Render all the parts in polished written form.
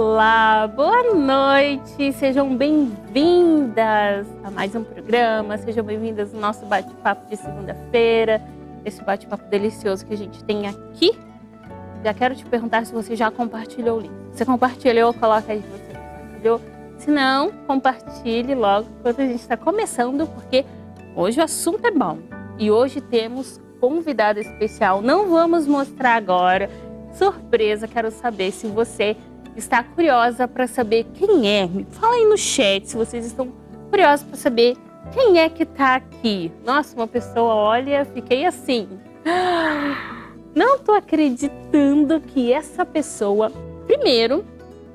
Olá, boa noite, sejam bem-vindas a mais um programa, sejam bem-vindas ao nosso bate-papo de segunda-feira, esse bate-papo delicioso que a gente tem aqui. Já quero te perguntar se você já compartilhou o link. Se você compartilhou, coloca aí se você compartilhou. Se não, compartilhe logo enquanto a gente está começando, porque hoje o assunto é bom. E hoje temos convidada especial, não vamos mostrar agora, surpresa, quero saber se você está curiosa para saber quem é. Me fala aí no chat se vocês estão curiosos para saber quem é que está aqui. Nossa, uma pessoa, olha, fiquei assim. Não estou acreditando que essa pessoa, primeiro,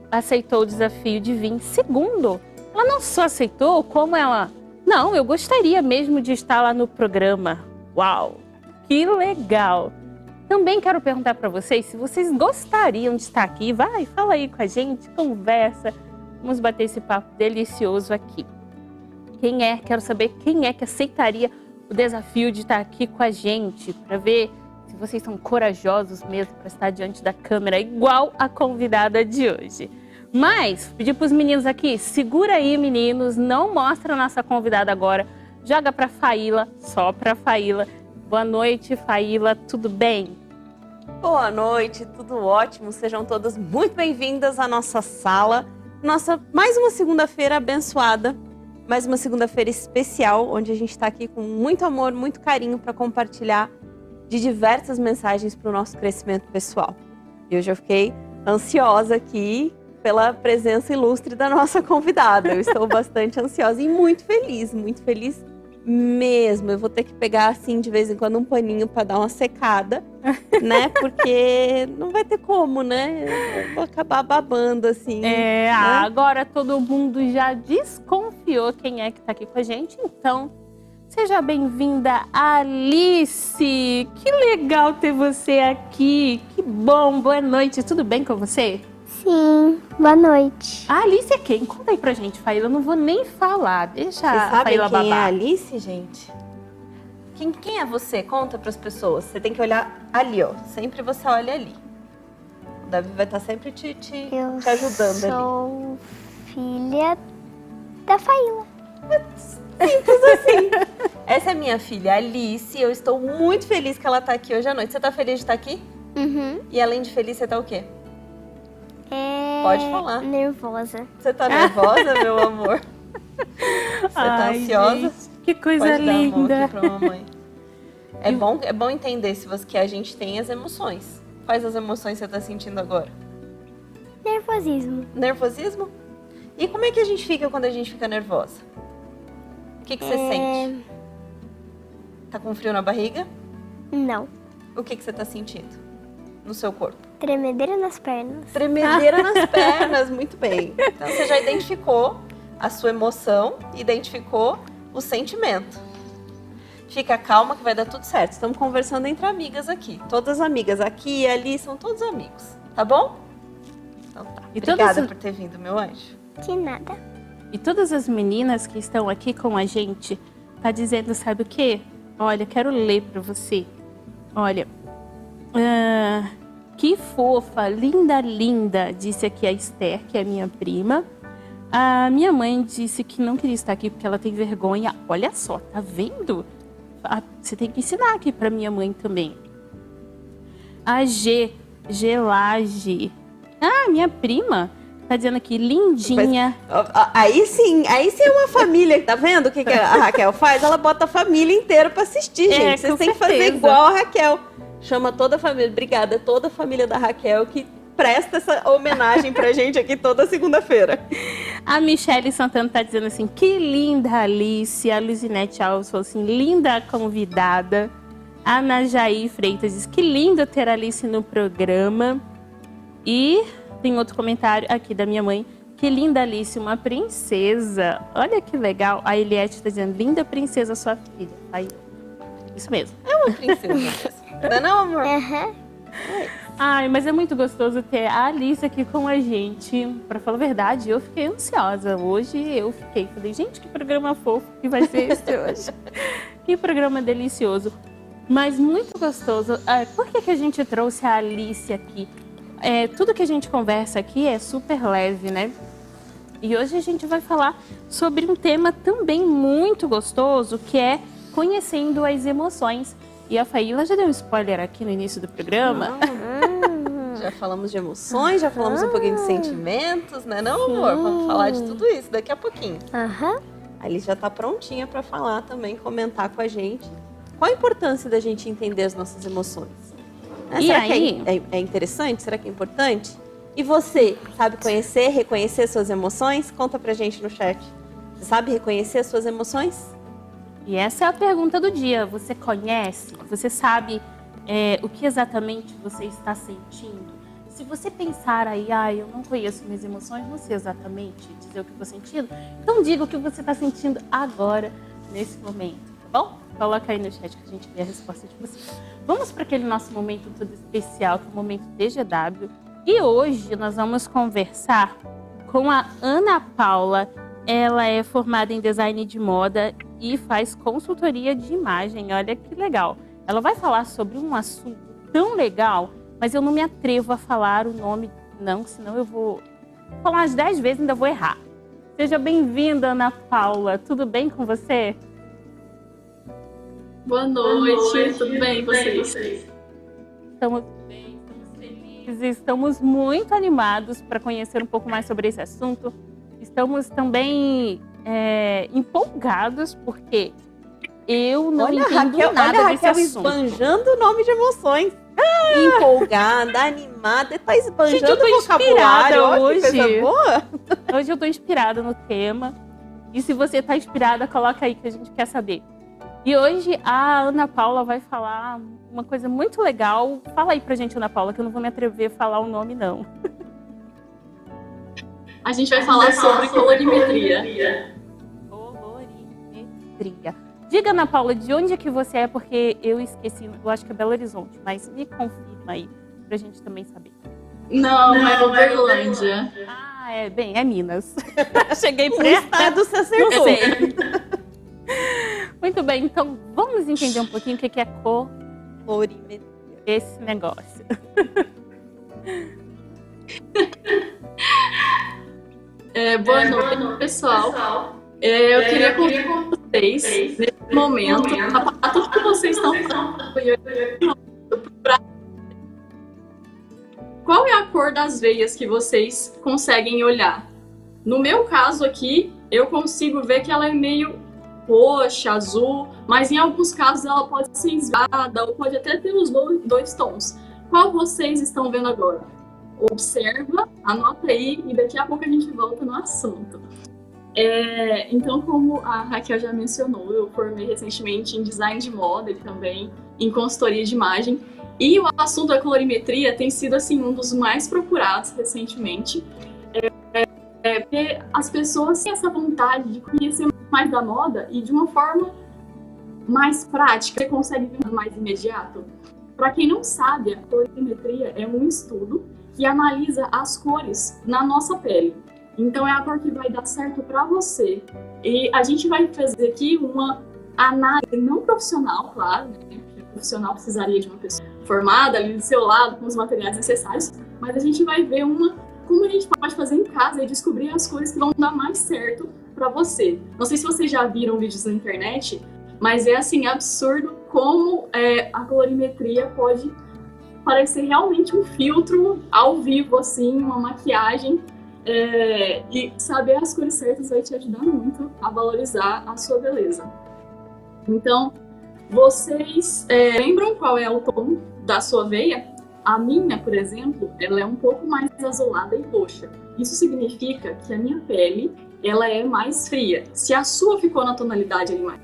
aceitou o desafio de vir. Segundo, ela não só aceitou, como ela... Não, eu gostaria mesmo de estar lá no programa. Uau, que legal! Também quero perguntar para vocês se vocês gostariam de estar aqui. Vai, fala aí com a gente, conversa. Vamos bater esse papo delicioso aqui. Quem é? Quero saber quem é que aceitaria o desafio de estar aqui com a gente, para ver se vocês são corajosos mesmo para estar diante da câmera, igual a convidada de hoje. Mas, pedir para os meninos aqui, segura aí, meninos, não mostra a nossa convidada agora. Joga para Faíla, só para Faíla. Boa noite, Faíla, tudo bem? Boa noite, tudo ótimo. Sejam todas muito bem-vindas à nossa sala. Mais uma segunda-feira abençoada, mais uma segunda-feira especial, onde a gente está aqui com muito amor, muito carinho para compartilhar de diversas mensagens para o nosso crescimento pessoal. E hoje eu fiquei ansiosa aqui pela presença ilustre da nossa convidada. Eu estou bastante ansiosa e muito feliz mesmo. Eu vou ter que pegar, assim, de vez em quando um paninho para dar uma secada, né? Porque não vai ter como, né? Eu vou acabar babando, assim. Né? Agora todo mundo já desconfiou quem é que tá aqui com a gente, então seja bem-vinda, Alice! Que legal ter você aqui! Que bom! Boa noite! Tudo bem com você? Sim, boa noite. A Alice é quem? Conta aí pra gente, Faíla. Eu não vou nem falar. Deixa a Faíla babar. Quem é a Alice, gente? Quem é você? Conta pras pessoas. Você tem que olhar ali, ó. Sempre você olha ali. O Davi vai estar sempre te ajudando ali. Eu sou filha da Faíla. Simples assim. Essa é minha filha, Alice. Eu estou muito feliz que ela tá aqui hoje à noite. Você tá feliz de estar aqui? Uhum. E além de feliz, você tá o quê? Pode falar. Nervosa. Você tá nervosa, meu amor? Você tá ansiosa? Gente, que coisa Pode linda. dar a mão aqui pra mamãe. É bom entender que a gente tem as emoções. Quais as emoções você tá sentindo agora? Nervosismo. Nervosismo? E como é que a gente fica quando a gente fica nervosa? O que você sente? Tá com frio na barriga? Não. O que você tá sentindo no seu corpo? Tremedeira nas pernas. Tremedeira nas pernas, muito bem. Então você já identificou a sua emoção, identificou o sentimento. Fica calma que vai dar tudo certo. Estamos conversando entre amigas aqui. Todas amigas. Aqui e ali são todos amigos. Tá bom? Então tá. E obrigada por ter vindo, meu anjo. De nada. E todas as meninas que estão aqui com a gente tá dizendo, sabe o quê? Olha, quero ler pra você. Olha... que fofa, linda, linda, disse aqui a Esther, que é minha prima. A minha mãe disse que não queria estar aqui porque ela tem vergonha. Olha só, tá vendo? Você tem que ensinar aqui pra minha mãe também. A Gelage. Minha prima, tá dizendo aqui, lindinha. Aí sim é uma família, tá vendo o que a Raquel faz? Ela bota a família inteira pra assistir, gente. Vocês têm que fazer igual a Raquel. Chama toda a família. Obrigada, toda a família da Raquel que presta essa homenagem pra gente aqui toda segunda-feira. A Michele Santana tá dizendo assim, que linda Alice. A Luzinete Alves falou assim, linda convidada. A Najaí Freitas diz, que lindo ter a Alice no programa. E tem outro comentário aqui da minha mãe, que linda Alice, uma princesa. Olha que legal. A Eliette tá dizendo, linda princesa sua filha. Aí, isso mesmo. É uma princesa mesmo. Não, amor? Uhum. Ai, mas é muito gostoso ter a Alice aqui com a gente. Pra falar a verdade, eu fiquei ansiosa. Hoje eu falei, gente, que programa fofo que vai ser esse hoje. Que programa delicioso. Mas muito gostoso. Por que a gente trouxe a Alice aqui? tudo que a gente conversa aqui é super leve, né? E hoje a gente vai falar sobre um tema também muito gostoso, que é conhecendo as emoções. E a Faíla já deu um spoiler aqui no início do programa. Já falamos de emoções, já falamos um pouquinho de sentimentos, né, não, amor? Vamos falar de tudo isso daqui a pouquinho. A Alice já tá prontinha para falar também, comentar com a gente qual a importância da gente entender as nossas emoções. E será aí? que é interessante? Será que é importante? E você, sabe conhecer, reconhecer suas emoções? Conta pra gente no chat. Você sabe reconhecer as suas emoções? E essa é a pergunta do dia. Você conhece? Você sabe o que exatamente você está sentindo? Se você pensar aí, eu não conheço minhas emoções, não sei exatamente dizer o que estou sentindo, então diga o que você está sentindo agora, nesse momento, tá bom? Coloca aí no chat que a gente vê a resposta de vocês. Vamos para aquele nosso momento todo especial, que é o momento DGW. E hoje nós vamos conversar com a Ana Paula. Ela é formada em design de moda e faz consultoria de imagem. Olha que legal. Ela vai falar sobre um assunto tão legal, mas eu não me atrevo a falar o nome, não, senão eu vou falar umas 10 vezes e ainda vou errar. Seja bem-vinda, Ana Paula. Tudo bem com você? Boa noite, tudo bem e vocês? Estamos bem, estamos felizes, estamos muito animados para conhecer um pouco mais sobre esse assunto. Estamos também empolgados, porque eu não entendo nada desse assunto. Esbanjando o nome de emoções. Empolgada, animada, tá esbanjando Gente, eu tô o vocabulário. inspirada Olha, hoje. que coisa boa. Hoje eu tô inspirada no tema. E se você tá inspirada, coloca aí que a gente quer saber. E hoje a Ana Paula vai falar uma coisa muito legal. Fala aí pra gente, Ana Paula, que eu não vou me atrever a falar o nome, não. A gente vai falar sobre colorimetria. Colorimetria. Diga, Ana Paula, de onde é que você é, porque eu esqueci, eu acho que é Belo Horizonte, mas me confirma aí, pra gente também saber. Não, é Uberlândia. É Minas. Cheguei O perto. estado se acertou. Muito bem, então vamos entender um pouquinho o que é Colorimetria. esse negócio. Boa noite, pessoal. Eu queria contar com vocês, nesse momento, a tudo que vocês estão falando. Qual é a cor das veias que vocês conseguem olhar? No meu caso aqui, eu consigo ver que ela é meio roxa, azul, mas em alguns casos ela pode ser esverdeada ou pode até ter os dois tons. Qual vocês estão vendo agora? Observa, anota aí e daqui a pouco a gente volta no assunto. Então, como a Raquel já mencionou, eu formei recentemente em design de moda e também em consultoria de imagem. E o assunto da colorimetria tem sido assim, um dos mais procurados recentemente. Porque as pessoas têm essa vontade de conhecer mais da moda e de uma forma mais prática, você consegue ver mais imediato. Para quem não sabe, a colorimetria é um estudo que analisa as cores na nossa pele. Então é a cor que vai dar certo para você. E a gente vai fazer aqui uma análise não profissional, claro, né? O profissional precisaria de uma pessoa formada ali do seu lado, com os materiais necessários, mas a gente vai ver como a gente pode fazer em casa e descobrir as cores que vão dar mais certo para você. Não sei se vocês já viram vídeos na internet, mas é assim, absurdo como a colorimetria pode parecer realmente um filtro ao vivo, assim, uma maquiagem. E saber as cores certas vai te ajudar muito a valorizar a sua beleza. Então, vocês lembram qual é o tom da sua veia? A minha, por exemplo, ela é um pouco mais azulada e roxa. Isso significa que a minha pele ela é mais fria. Se a sua ficou na tonalidade ali mais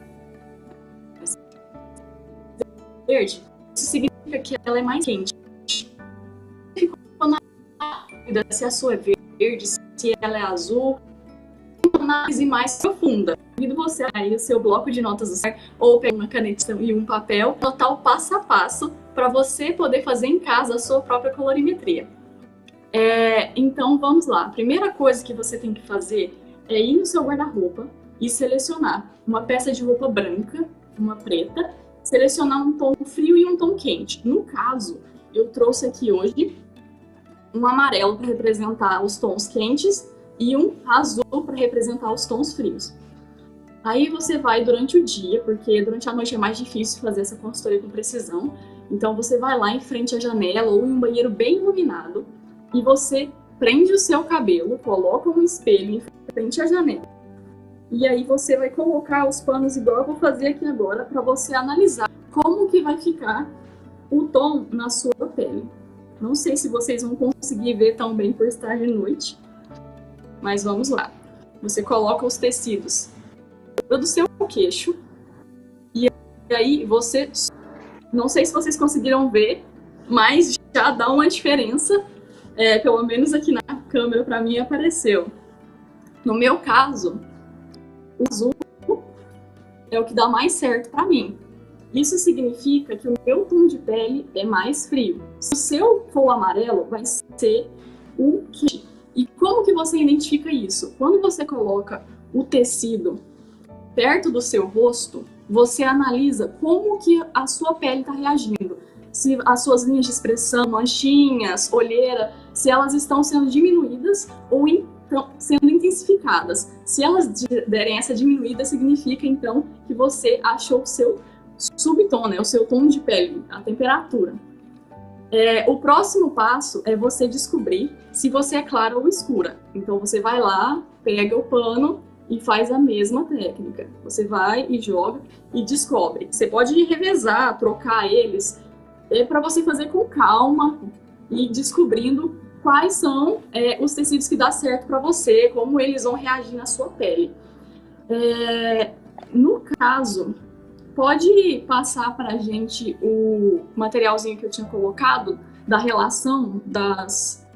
verde, isso significa que ela é mais quente. Ficou na dúvida se a sua é verde, se ela é azul, uma análise mais profunda. Convido você aí o seu bloco de notas do celular ou pegar uma caneta e um papel, anotar o passo a passo para você poder fazer em casa a sua própria colorimetria. Então vamos lá. A primeira coisa que você tem que fazer é ir no seu guarda-roupa e selecionar uma peça de roupa branca, uma preta, selecionar um tom frio e um tom quente. No caso, eu trouxe aqui hoje um amarelo para representar os tons quentes e um azul para representar os tons frios. Aí você vai durante o dia, porque durante a noite é mais difícil fazer essa consultoria com precisão. Então você vai lá em frente à janela ou em um banheiro bem iluminado e você prende o seu cabelo, coloca um espelho em frente à janela. E aí você vai colocar os panos igual eu vou fazer aqui agora para você analisar como que vai ficar o tom na sua pele. Não sei se vocês vão conseguir ver tão bem por estar de noite, mas vamos lá. Você coloca os tecidos do seu queixo e aí você, não sei se vocês conseguiram ver, mas já dá uma diferença, pelo menos aqui na câmera para mim apareceu. No meu caso, o azul é o que dá mais certo para mim. Isso significa que o meu tom de pele é mais frio. Se o seu for amarelo, vai ser o quente. E como que você identifica isso? Quando você coloca o tecido perto do seu rosto, você analisa como que a sua pele está reagindo. Se as suas linhas de expressão, manchinhas, olheira, se elas estão sendo diminuídas ou sendo intensificadas. Se elas derem essa diminuída, significa então que você achou o seu subtom, né, o seu tom de pele, a temperatura. O próximo passo é você descobrir se você é clara ou escura. Então você vai lá, pega o pano e faz a mesma técnica. Você vai e joga e descobre. Você pode revezar, trocar eles, para você fazer com calma e descobrindo quais são os tecidos que dá certo para você, como eles vão reagir na sua pele. No caso, pode passar para a gente o materialzinho que eu tinha colocado da relação das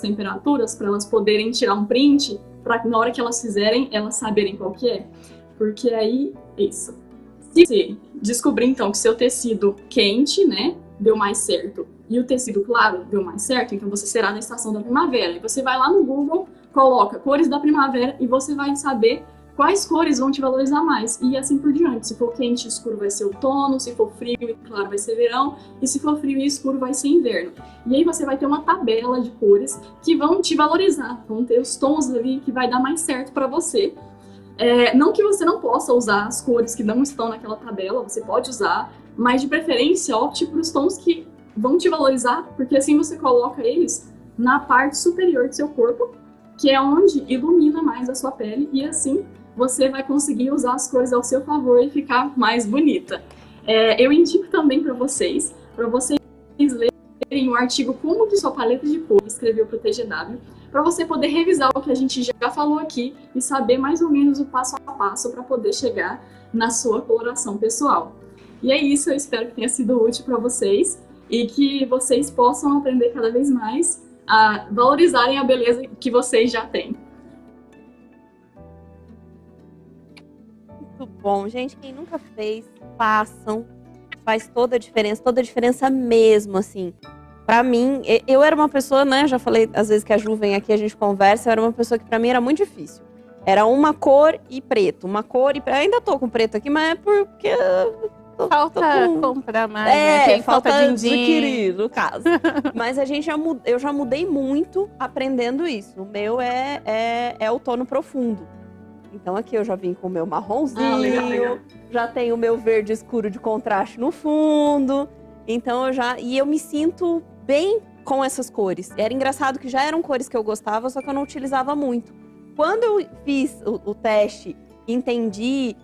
temperaturas, para elas poderem tirar um print, para na hora que elas fizerem, elas saberem qual que é? Porque aí, isso. Se você descobrir, então, que seu tecido quente, né, deu mais certo, e o tecido claro deu mais certo, então você será na estação da primavera. E você vai lá no Google, coloca cores da primavera e você vai saber quais cores vão te valorizar mais, e assim por diante. Se for quente e escuro vai ser outono, se for frio e claro vai ser verão, e se for frio e escuro vai ser inverno. E aí você vai ter uma tabela de cores que vão te valorizar, vão ter os tons ali que vai dar mais certo para você. Não que você não possa usar as cores que não estão naquela tabela, você pode usar, mas de preferência opte para os tons que vão te valorizar, porque assim você coloca eles na parte superior do seu corpo, que é onde ilumina mais a sua pele, e assim você vai conseguir usar as cores ao seu favor e ficar mais bonita. Eu indico também para vocês lerem o artigo Como que sua paleta de cor escreveu para o TGW, para você poder revisar o que a gente já falou aqui e saber mais ou menos o passo a passo para poder chegar na sua coloração pessoal. E é isso, eu espero que tenha sido útil para vocês e que vocês possam aprender cada vez mais a valorizarem a beleza que vocês já têm. Muito bom, gente. Quem nunca fez, façam. Faz toda a diferença mesmo, assim. Pra mim, eu era uma pessoa, né? Já falei às vezes que a Ju vem aqui, a gente conversa. Eu era uma pessoa que pra mim era muito difícil. Era uma cor e preto. Uma cor e preto. Ainda tô com preto aqui, mas é porque Falta comprar mais, né? Quem falta din-din. adquirir, no caso. Mas eu já mudei muito aprendendo isso. O meu é outono profundo. Então aqui eu já vim com o meu marronzinho, legal. Já tenho o meu verde escuro de contraste no fundo. Então eu me sinto bem com essas cores. Era engraçado que já eram cores que eu gostava, só que eu não utilizava muito. Quando eu fiz o teste, entendi,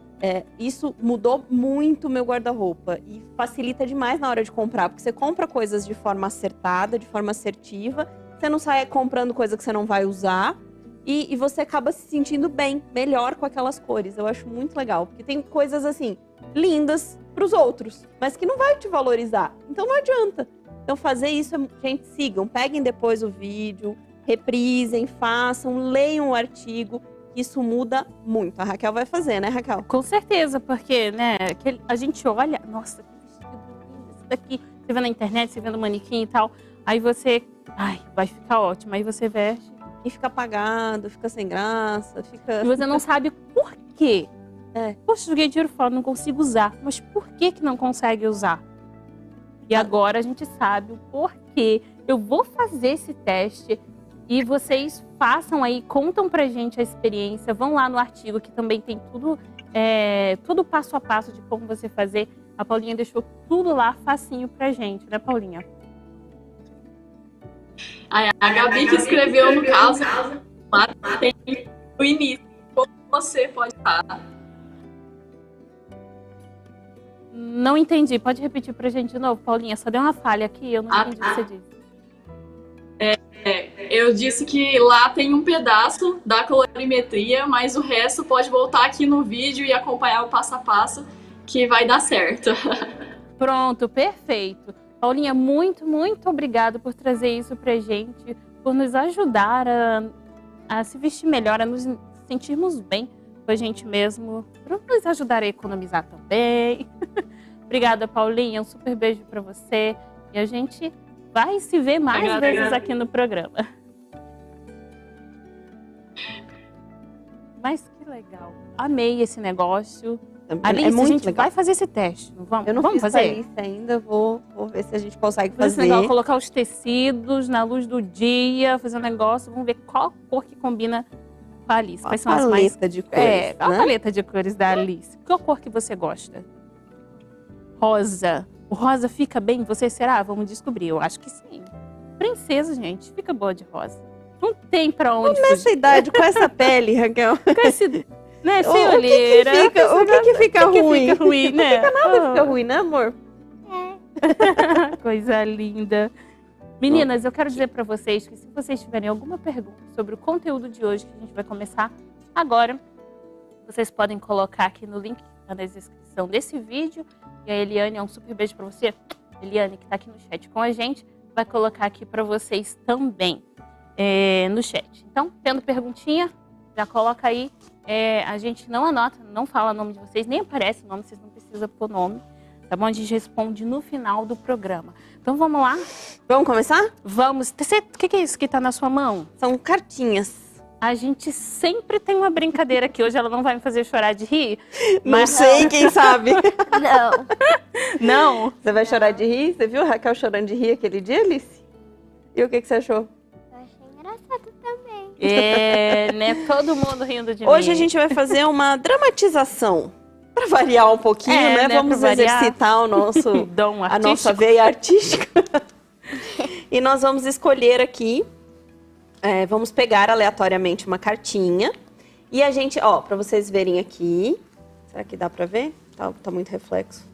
isso mudou muito o meu guarda-roupa e facilita demais na hora de comprar, porque você compra coisas de forma acertada, de forma assertiva, você não sai comprando coisa que você não vai usar e você acaba se sentindo bem, melhor com aquelas cores. Eu acho muito legal, porque tem coisas assim, lindas para os outros, mas que não vai te valorizar, então não adianta. Então fazer isso, gente, sigam, peguem depois o vídeo, reprisem, façam, leiam o artigo. Isso muda muito. A Raquel vai fazer, né, Raquel? Com certeza, porque, né, a gente olha, nossa, que vestido lindo esse daqui. Você vê na internet, você vê no manequim e tal. Aí você, vai ficar ótimo. Aí você veste. E fica apagado, fica sem graça, fica... E você não sabe por quê. Poxa, joguei dinheiro fora, não consigo usar. Mas por que não consegue usar? E agora a gente sabe o porquê Eu vou fazer esse teste e vocês façam aí, contam pra gente a experiência. Vão lá no artigo que também tem tudo passo a passo de como você fazer. A Paulinha deixou tudo lá facinho pra gente, né, Paulinha? A Gabi que escreveu no caso, lá tem o início, como você pode estar. Não entendi. Pode repetir pra gente de novo, Paulinha? Só deu uma falha aqui, eu não entendi o que você disse. Eu disse que lá tem um pedaço da colorimetria, mas o resto pode voltar aqui no vídeo e acompanhar o passo a passo, que vai dar certo. Pronto, perfeito. Paulinha, muito, muito obrigada por trazer isso pra gente, por nos ajudar a se vestir melhor, a nos sentirmos bem com a gente mesmo, para nos ajudar a economizar também. Obrigada, Paulinha. Um super beijo para você. E a gente vai se ver mais vezes aqui no programa. Mas que legal. Amei esse negócio. Alice, muito a gente legal. vai fazer esse teste, não vamos? Eu não vamos fiz fazer? com a Alice ainda, vou ver se a gente consegue Fazer esse fazer. negócio, colocar os tecidos na luz do dia, fazer um negócio, vamos ver qual cor que combina com a Alice. Quais são as mais... paleta de cores, qual a né? paleta de cores da Alice? Qual cor que você gosta? Rosa. O rosa fica bem em você, será? Vamos descobrir. Eu acho que sim. Princesa, gente, fica boa de rosa. Não tem pra onde Nessa fugir. idade, com essa pele, Raquel. Com esse, né, O sem que que olheira. fica- o que que fica ruim? Fica ruim, né? Nada fica ruim, né, amor? Coisa linda. Meninas, eu quero dizer para vocês que se vocês tiverem alguma pergunta sobre o conteúdo de hoje, que a gente vai começar agora, vocês podem colocar aqui no link na descrição desse vídeo. E a Eliane, um super beijo para você. Eliane, que está aqui no chat com a gente, vai colocar aqui para vocês também no chat. Então, tendo perguntinha, já coloca aí. A gente não anota, não fala o nome de vocês, nem aparece o nome, vocês não precisam pôr nome. Tá bom? A gente responde no final do programa. Então vamos lá? Vamos começar? Vamos. O que é isso que tá na sua mão? São cartinhas. A gente sempre tem uma brincadeira que hoje ela não vai me fazer chorar de rir. Não Mas sei, quem sabe? Não. não. Você vai chorar de rir? Você viu a Raquel chorando de rir aquele dia, Alice? E o que você achou? Eu achei engraçado também. Né? Todo mundo rindo de Hoje mim. a gente vai fazer uma dramatização. Pra variar um pouquinho, né? né? Vamos Pra variar. exercitar o nosso, Dom a artístico. nossa veia artística. E nós vamos escolher aqui, vamos pegar aleatoriamente uma cartinha. E a gente, pra vocês verem aqui. Será que dá pra ver? Tá muito reflexo.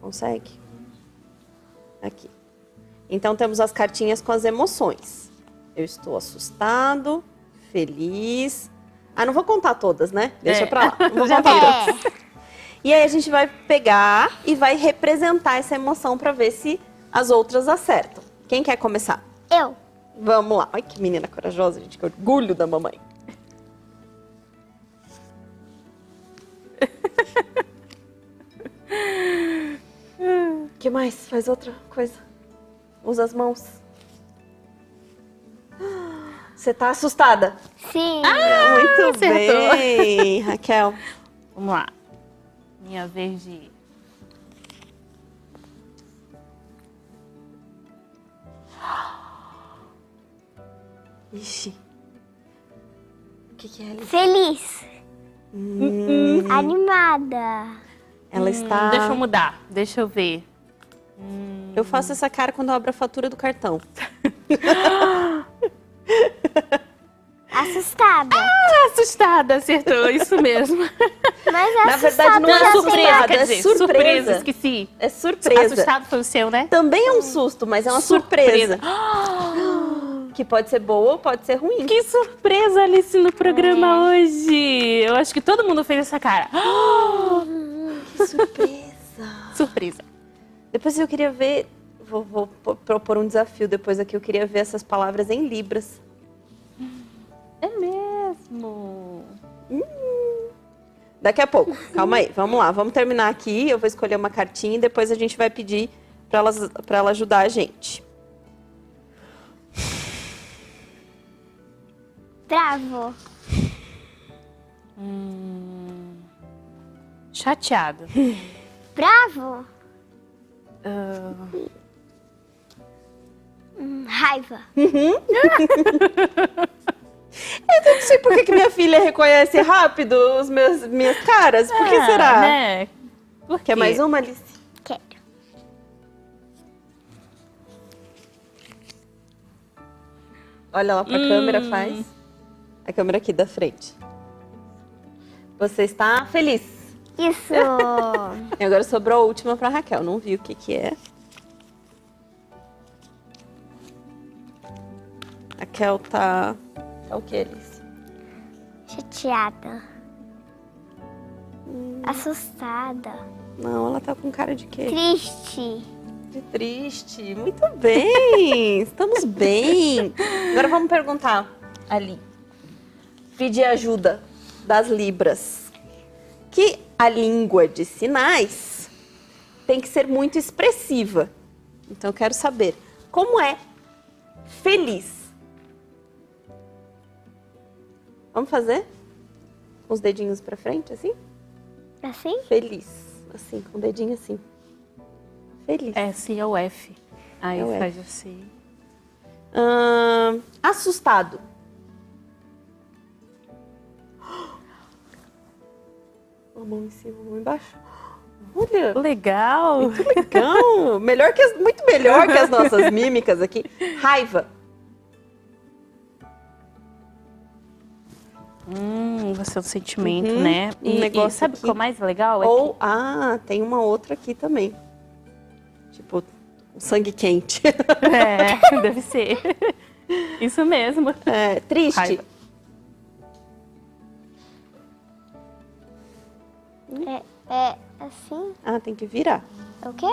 Consegue? Aqui. Então temos as cartinhas com as emoções. Eu estou assustado, feliz. Não vou contar todas, né? Deixa pra lá. Não vou Já contar todas. E aí a gente vai pegar e vai representar essa emoção pra ver se as outras acertam. Quem quer começar? Eu. Vamos lá. Ai, que menina corajosa, gente. Que orgulho da mamãe. O que mais? Faz outra coisa. Usa as mãos. Você tá assustada? Sim. Muito acertou. bem, Raquel. Vamos lá. Minha vez de ir. Ixi. O que é, Alice? Feliz. Animada. Ela está... Deixa eu mudar. Deixa eu ver. Eu faço essa cara quando eu abro a fatura do cartão. Assustada. Assustada, acertou. Isso mesmo. Mas Na verdade, não assustada é já surpresa, tem- Surpresa, quer é dizer, surpresa. esqueci. É surpresa. Assustado foi o seu, né? Também é um susto, mas é uma surpresa. Que pode ser boa ou pode ser ruim. Que surpresa, Alice, no programa hoje. Eu acho que todo mundo fez essa cara. Que surpresa. Surpresa. Depois eu queria ver... Vou propor um desafio depois aqui. Eu queria ver essas palavras em libras. É mesmo. Daqui a pouco. Calma aí. Vamos lá. Vamos terminar aqui. Eu vou escolher uma cartinha e depois a gente vai pedir para ela ajudar a gente. Bravo. Chateado. Bravo. Raiva. Eu não sei por que minha filha reconhece rápido minhas caras. Por que será? Né? Por quê? Quer mais uma, Alice? Quero. Olha lá pra câmera, faz. A câmera aqui da frente. Você está feliz. Isso. E agora sobrou a última pra Raquel. Não vi o que é. Raquel tá o que, Alice? Chateada. Assustada. Não, ela tá com cara de quê? Triste. De triste. Muito bem. Estamos bem. Agora vamos perguntar ali. Pedir ajuda das Libras. Que a língua de sinais tem que ser muito expressiva. Então eu quero saber como é feliz. Vamos fazer? Com os dedinhos pra frente, assim? Assim? Feliz. Assim, com o dedinho assim. Feliz. S ou F. Aí É o faz assim. Assustado. Uma mão em cima, uma mão embaixo. Olha, Legal. muito legal. Muito melhor que as nossas mímicas aqui. Raiva. Você é um sentimento, Uhum. né? Um negócio sabe o aqui. que é o mais legal? É Ou, tem uma outra aqui também. Tipo, o sangue quente. Deve ser. Isso mesmo. Triste. Raiva. É assim? Tem que virar. É o quê?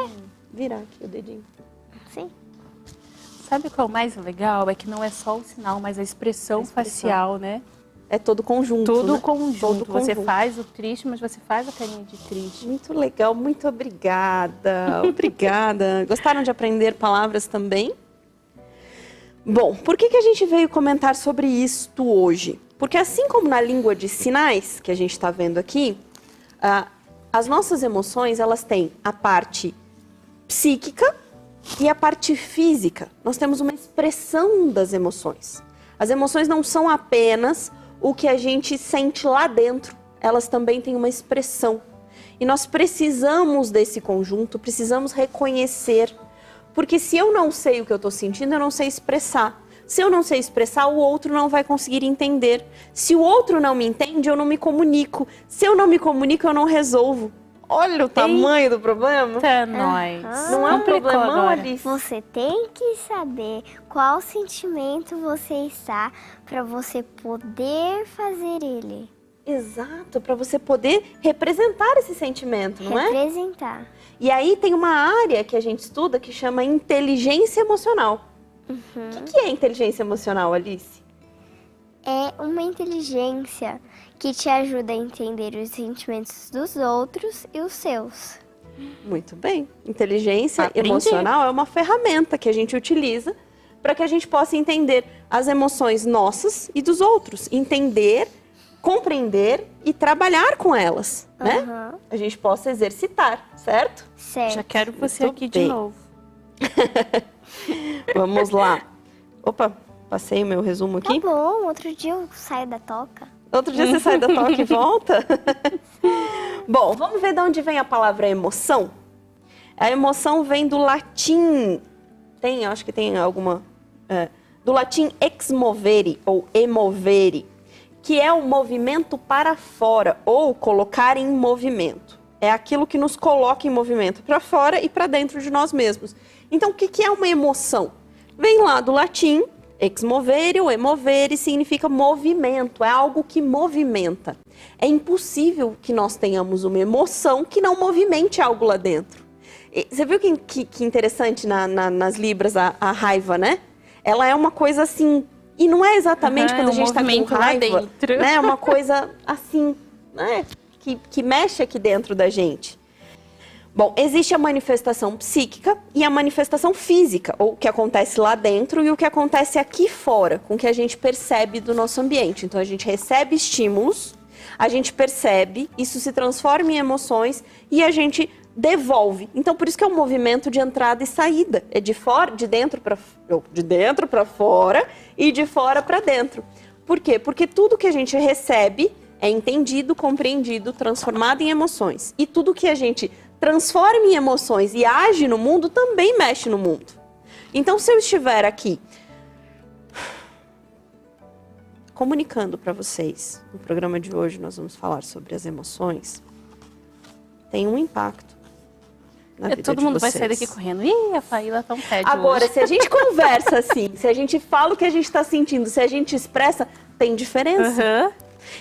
Virar aqui o dedinho. Sim. Sabe o que é o mais legal? É que não é só o sinal, mas a expressão facial, né? É todo conjunto, Tudo né? conjunto. Todo Você conjunto. faz o triste, mas você faz a carinha de triste. Muito legal, muito obrigada. Obrigada. Gostaram de aprender palavras também? Bom, por que a gente veio comentar sobre isto hoje? Porque assim como na língua de sinais, que a gente está vendo aqui, as nossas emoções, elas têm a parte psíquica e a parte física. Nós temos uma expressão das emoções. As emoções não são apenas o que a gente sente lá dentro, elas também têm uma expressão. E nós precisamos desse conjunto, precisamos reconhecer. Porque se eu não sei o que eu estou sentindo, eu não sei expressar. Se eu não sei expressar, o outro não vai conseguir entender. Se o outro não me entende, eu não me comunico. Se eu não me comunico, eu não resolvo. Olha o tamanho do problema. Eita, nós. Não é um Complicou problemão, agora. Alice? Você tem que saber qual sentimento você está para você poder fazer ele. Exato, para você poder representar esse sentimento, não é? Representar. E aí tem uma área que a gente estuda que chama inteligência emocional. O que é inteligência emocional, Alice? É uma inteligência que te ajuda a entender os sentimentos dos outros e os seus. Muito bem. Inteligência Aprendi. emocional é uma ferramenta que a gente utiliza para que a gente possa entender as emoções nossas e dos outros. Entender, compreender e trabalhar com elas, né? Aham. A gente possa exercitar, certo? Certo. Já quero você Muito aqui bem. de novo. Vamos lá. Opa, passei o meu resumo Tá aqui. bom, outro dia eu saio da toca. Outro dia você sai da toca e volta? Bom, vamos ver de onde vem a palavra emoção? A emoção vem do latim. Acho que tem alguma... do latim ex movere ou emovere, que é o movimento para fora ou colocar em movimento. É aquilo que nos coloca em movimento para fora e para dentro de nós mesmos. Então, o que é uma emoção? Vem lá do latim, ex movere ou emovere, significa movimento, é algo que movimenta. É impossível que nós tenhamos uma emoção que não movimente algo lá dentro. E você viu que interessante nas Libras a raiva, né? Ela é uma coisa assim, e não é exatamente quando a gente está com movimento lá raiva, dentro. né? É uma coisa assim, né? Que mexe aqui dentro da gente. Bom, existe a manifestação psíquica e a manifestação física, ou o que acontece lá dentro e o que acontece aqui fora, com o que a gente percebe do nosso ambiente. Então, a gente recebe estímulos, a gente percebe, isso se transforma em emoções e a gente devolve. Então, por isso que é um movimento de entrada e saída. É de dentro para fora e de fora para dentro. Por quê? Porque tudo que a gente recebe é entendido, compreendido, transformado em emoções. E tudo que a gente transforma em emoções e age no mundo também mexe no mundo. Então, se eu estiver aqui comunicando para vocês, no programa de hoje nós vamos falar sobre as emoções, tem um impacto na vida Todo de mundo vocês. vai sair daqui correndo. Ih, a Faíla tá um tédio Agora, hoje. se a gente conversa assim, se a gente fala o que a gente está sentindo, se a gente expressa, tem diferença. Aham.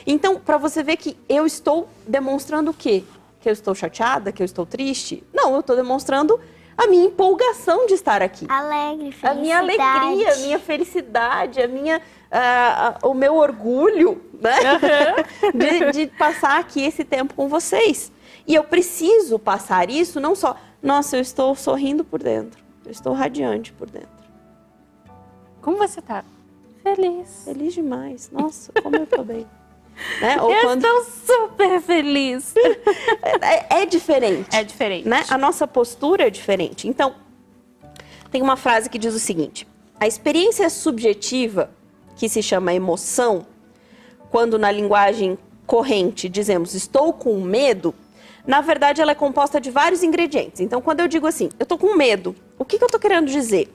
Então, para você ver que eu estou demonstrando o quê? Que eu estou chateada, que eu estou triste? Não, eu estou demonstrando a minha empolgação de estar aqui. Alegre, A minha alegria, a minha felicidade, o meu orgulho, né? de passar aqui esse tempo com vocês. E eu preciso passar isso, não só, nossa, eu estou sorrindo por dentro, eu estou radiante por dentro. Como você tá? Feliz. Feliz demais, nossa, como eu tô bem. Né? Ou Eu quando... estou super feliz. É diferente. É diferente. Né? A nossa postura é diferente. Então, tem uma frase que diz o seguinte: a experiência subjetiva, que se chama emoção, quando na linguagem corrente dizemos estou com medo, na verdade ela é composta de vários ingredientes. Então, quando eu digo assim, eu estou com medo, o que eu estou querendo dizer?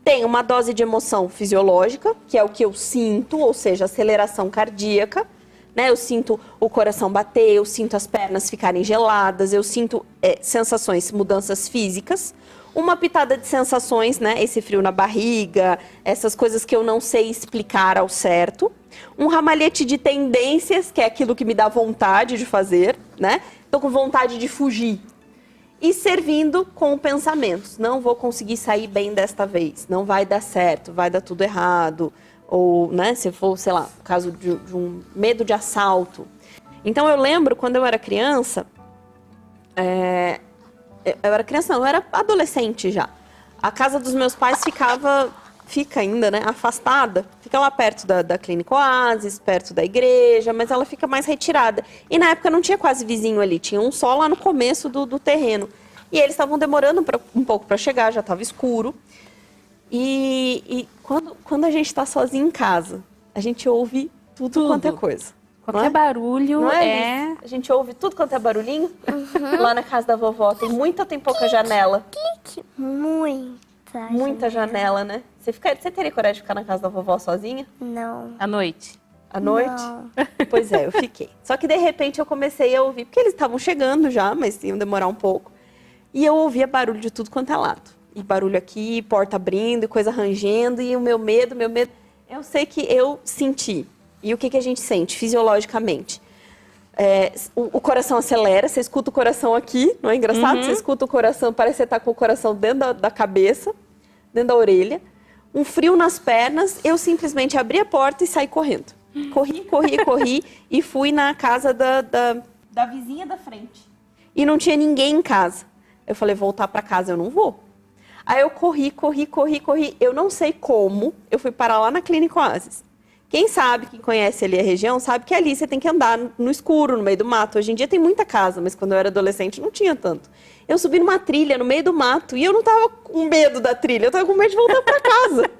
Tem uma dose de emoção fisiológica, que é o que eu sinto, ou seja, aceleração cardíaca. Né? Eu sinto o coração bater, eu sinto as pernas ficarem geladas, eu sinto sensações, mudanças físicas. Uma pitada de sensações, né? Esse frio na barriga, essas coisas que eu não sei explicar ao certo. Um ramalhete de tendências, que é aquilo que me dá vontade de fazer, né? Tô com vontade de fugir. E servindo com pensamentos. Não vou conseguir sair bem desta vez, não vai dar certo, vai dar tudo errado. Ou, né, se for, sei lá, o caso de um medo de assalto. Então, eu lembro, quando eu era criança, eu era adolescente já. A casa dos meus pais fica ainda, né, afastada. Fica lá perto da Clínica Oasis, perto da igreja, mas ela fica mais retirada. E na época não tinha quase vizinho ali, tinha um só lá no começo do terreno. E eles estavam demorando um pouco para chegar, já estava escuro. E quando a gente está sozinho em casa, a gente ouve tudo quanto é coisa. Qualquer barulho não é. A gente ouve tudo quanto é barulhinho. Lá na casa da vovó tem pouca janela. Muita janela, né? Você teria coragem de ficar na casa da vovó sozinha? Não. à noite. À noite? Não. Pois é, eu fiquei. Só que de repente eu comecei a ouvir, porque eles estavam chegando já, mas iam demorar um pouco. E eu ouvia barulho de tudo quanto é lado. E barulho aqui, porta abrindo, e coisa rangendo, e o meu medo. Eu sei que eu senti. E o que a gente sente fisiologicamente? O coração acelera, você escuta o coração aqui, não é engraçado? Você escuta o coração, parece que você está com o coração dentro da cabeça, dentro da orelha. Um frio nas pernas, eu simplesmente abri a porta e saí correndo. Corri e fui na casa da vizinha da frente. E não tinha ninguém em casa. Eu falei, voltar para casa eu não vou. Aí eu corri. Eu não sei como, eu fui parar lá na Clínica Oasis. Quem sabe, quem conhece ali a região, sabe que ali você tem que andar no escuro, no meio do mato. Hoje em dia tem muita casa, mas quando eu era adolescente não tinha tanto. Eu subi numa trilha no meio do mato e eu não tava com medo da trilha, eu tava com medo de voltar para casa.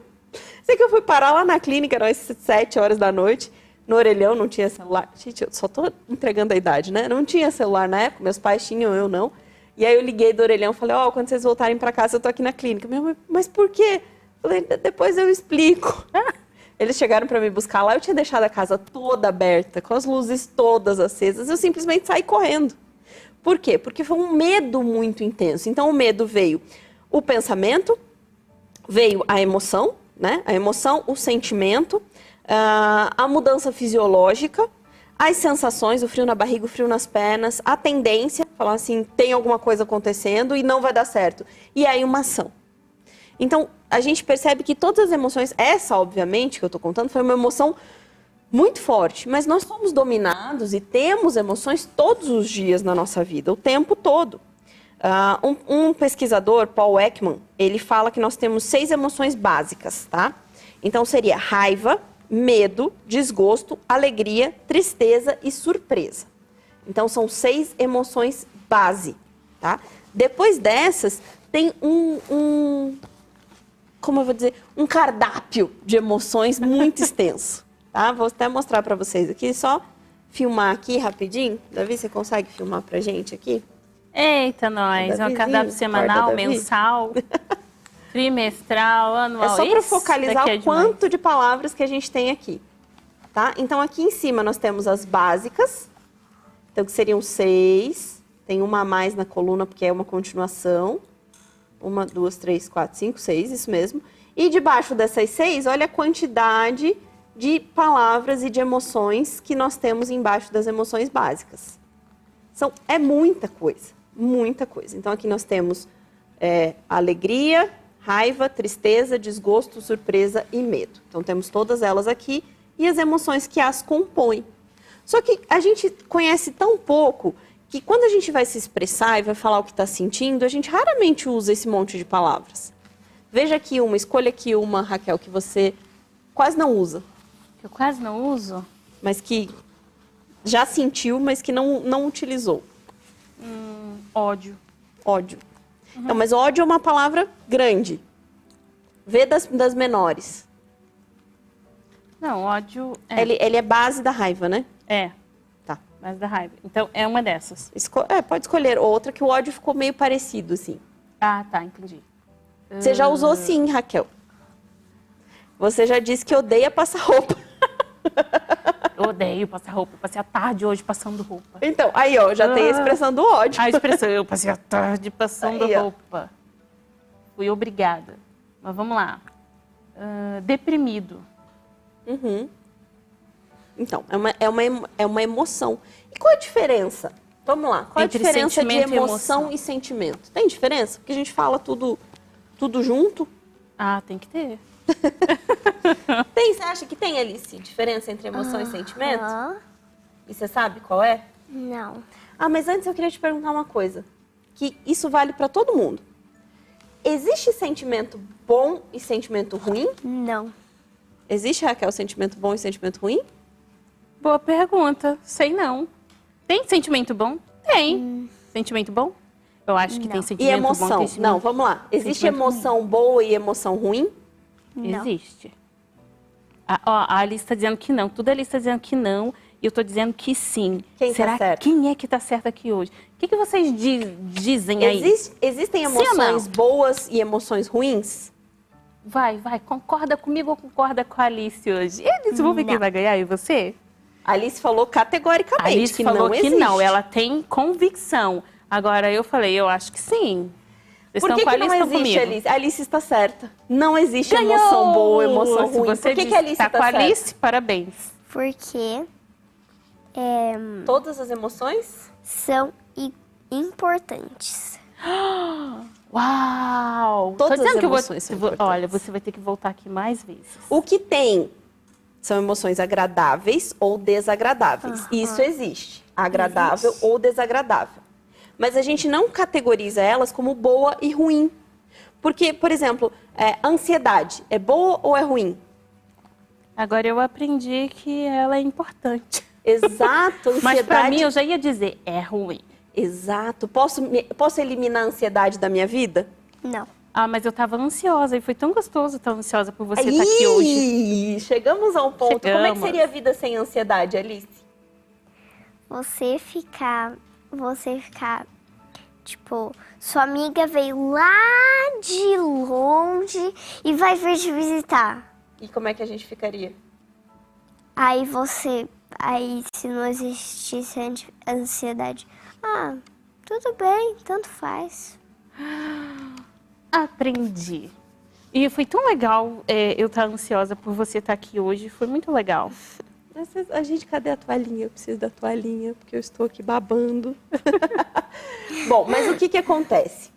Sei que eu fui parar lá na clínica, eram as 7 horas da noite, no orelhão, não tinha celular. Gente, eu só tô entregando a idade, né? Não tinha celular na época, meus pais tinham, eu não. E aí eu liguei do orelhão e falei, quando vocês voltarem para casa, eu tô aqui na clínica. Minha mãe, mas por quê? Eu falei, depois eu explico. Eles chegaram para me buscar lá, eu tinha deixado a casa toda aberta, com as luzes todas acesas, eu simplesmente saí correndo. Por quê? Porque foi um medo muito intenso. Então o medo veio o pensamento, veio a emoção, né? A emoção, o sentimento, a mudança fisiológica, as sensações, o frio na barriga, o frio nas pernas, a tendência, falar assim, tem alguma coisa acontecendo e não vai dar certo. E aí uma ação. Então, a gente percebe que todas as emoções, essa, obviamente, que eu estou contando, foi uma emoção muito forte. Mas nós somos dominados e temos emoções todos os dias na nossa vida, o tempo todo. Um pesquisador, Paul Ekman, ele fala que nós temos 6 emoções básicas, tá? Então, seria raiva, medo, desgosto, alegria, tristeza e surpresa. Então, são 6 emoções base. tá? Depois dessas, tem como eu vou dizer, um cardápio de emoções muito extenso, tá? Vou até mostrar para vocês aqui, só filmar aqui rapidinho. Davi, você consegue filmar pra gente aqui? Eita, nós. É um cardápio semanal, mensal, trimestral, anual. É só para focalizar o quanto de palavras que a gente tem aqui, tá? Então, aqui em cima nós temos as básicas, então que seriam 6. Tem uma a mais na coluna, porque é uma continuação. 1, 2, 3, 4, 5, 6, isso mesmo. E debaixo dessas 6, olha a quantidade de palavras e de emoções que nós temos embaixo das emoções básicas. É muita coisa, muita coisa. Então, aqui nós temos alegria, raiva, tristeza, desgosto, surpresa e medo. Então, temos todas elas aqui e as emoções que as compõem. Só que a gente conhece tão pouco que quando a gente vai se expressar e vai falar o que está sentindo, a gente raramente usa esse monte de palavras. Veja aqui uma, escolha aqui uma, Raquel, que você quase não usa. Eu quase não uso? Mas que já sentiu, mas que não utilizou. Ódio. Ódio. Não, mas ódio é uma palavra grande. Vê das menores. Não, ódio... Ele é base da raiva, né? É. Tá. Base da raiva. Então, é uma dessas. Pode escolher outra, que o ódio ficou meio parecido, assim. Ah, tá, entendi. Você já usou sim, Raquel. Você já disse que odeia passar roupa. Eu odeio passar roupa. Eu passei a tarde hoje passando roupa. Então, aí, ó, já tem a expressão do ódio. A expressão, eu passei a tarde passando Aí, ó. roupa. Fui obrigada. Mas vamos lá. Deprimido. Uhum. Então, é uma emoção. E qual a diferença? Vamos lá. Qual Entre a diferença de sentimento e emoção emoção? e sentimento? Tem diferença? Porque a gente fala tudo junto. Ah, tem que ter. Você acha que tem, Alice, diferença entre emoção e sentimento? E você sabe qual é? Não. Ah, mas antes eu queria te perguntar uma coisa. Que isso vale para todo mundo. Existe sentimento bom e sentimento ruim? Não. Existe, Raquel, sentimento bom e sentimento ruim? Boa pergunta. Sei não. Tem sentimento bom? Tem. Sentimento bom? Eu acho que tem E sentimento bom. emoção? Tem sentimento... Não, vamos lá. Existe sentimento emoção boa e emoção ruim? Não. Existe. A Alice está dizendo que não. Tudo a Alice está dizendo que não. E eu estou dizendo que sim. Quem tá Será certo? quem é que está certo aqui hoje? O que vocês dizem aí? Existem Sim ou emoções não? boas e emoções ruins? Vai. Concorda comigo ou concorda com a Alice hoje? Alice, vamos ver quem vai ganhar, e você? A Alice falou categoricamente A Alice que falou não que existe. não. Ela tem convicção. Agora, eu falei, eu acho que sim. Vocês Por estão que, com a que Alice, não estão existe, comigo? Alice? A Alice está certa. Não existe Ganhou! emoção boa, emoção Se ruim. você Por que, disse que a Alice tá está com a certa? Alice, parabéns. Porque Todas as emoções? são importantes. Uau! Todas Tô dizendo as que eu emoções são importantes. Olha, você vai ter que voltar aqui mais vezes. O que tem são emoções agradáveis ou desagradáveis. Isso existe. Agradável ou desagradável. Mas a gente não categoriza elas como boa e ruim. Porque, por exemplo, ansiedade é boa ou é ruim? Agora eu aprendi que ela é importante. Exato, ansiedade. Mas pra mim eu já ia dizer, é ruim. Exato. Posso eliminar a ansiedade da minha vida? Não. Ah, mas eu tava ansiosa e foi tão gostoso estar ansiosa por você estar aqui hoje. Chegamos a um ponto. Como é que Chegamos. seria a vida sem ansiedade, Alice? Você ficar, tipo, sua amiga veio lá de longe e vai vir te visitar. E como é que a gente ficaria? Aí se não existisse ansiedade, tudo bem, tanto faz. Aprendi. E foi tão legal eu estar ansiosa por você estar aqui hoje. Foi muito legal. A gente, cadê a toalhinha? Eu preciso da toalhinha, porque eu estou aqui babando. Bom, mas o que acontece?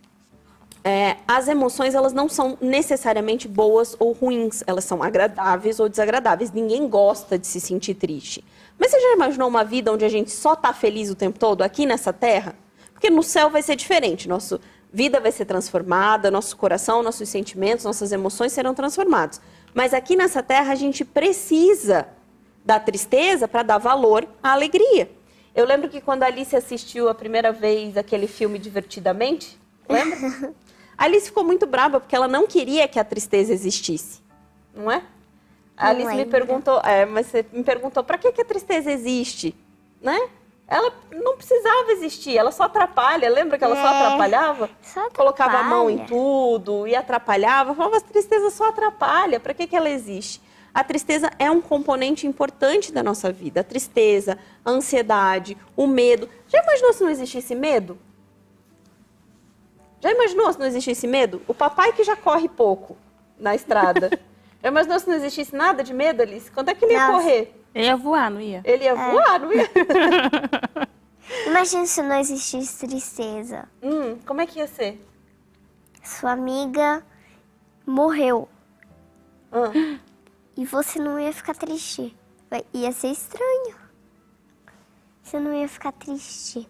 As emoções, elas não são necessariamente boas ou ruins. Elas são agradáveis ou desagradáveis. Ninguém gosta de se sentir triste. Mas você já imaginou uma vida onde a gente só tá feliz o tempo todo, aqui nessa terra? Porque no céu vai ser diferente. Nossa vida vai ser transformada, nosso coração, nossos sentimentos, nossas emoções serão transformados. Mas aqui nessa terra, a gente precisa da tristeza para dar valor à alegria. Eu lembro que quando a Alice assistiu a primeira vez aquele filme Divertidamente, lembra? A Alice ficou muito brava porque ela não queria que a tristeza existisse, não é? A Alice me perguntou, mas você me perguntou, para que a tristeza existe, né? Ela não precisava existir, ela só atrapalha. Lembra que ela só atrapalhava? Só atrapalha. Colocava a mão em tudo e atrapalhava. Falava, a tristeza só atrapalha, para que ela existe? A tristeza é um componente importante da nossa vida. A tristeza, a ansiedade, o medo. Já imaginou se não existisse medo? Já imaginou se não existisse medo? O papai que já corre pouco na estrada. Já imaginou se não existisse nada de medo, Alice? Quando é que ele ia correr? Ele ia voar, não ia? Ele ia voar, não ia? Imagina se não existisse tristeza. Como é que ia ser? Sua amiga morreu. E você não ia ficar triste. Ia ser estranho. Você não ia ficar triste.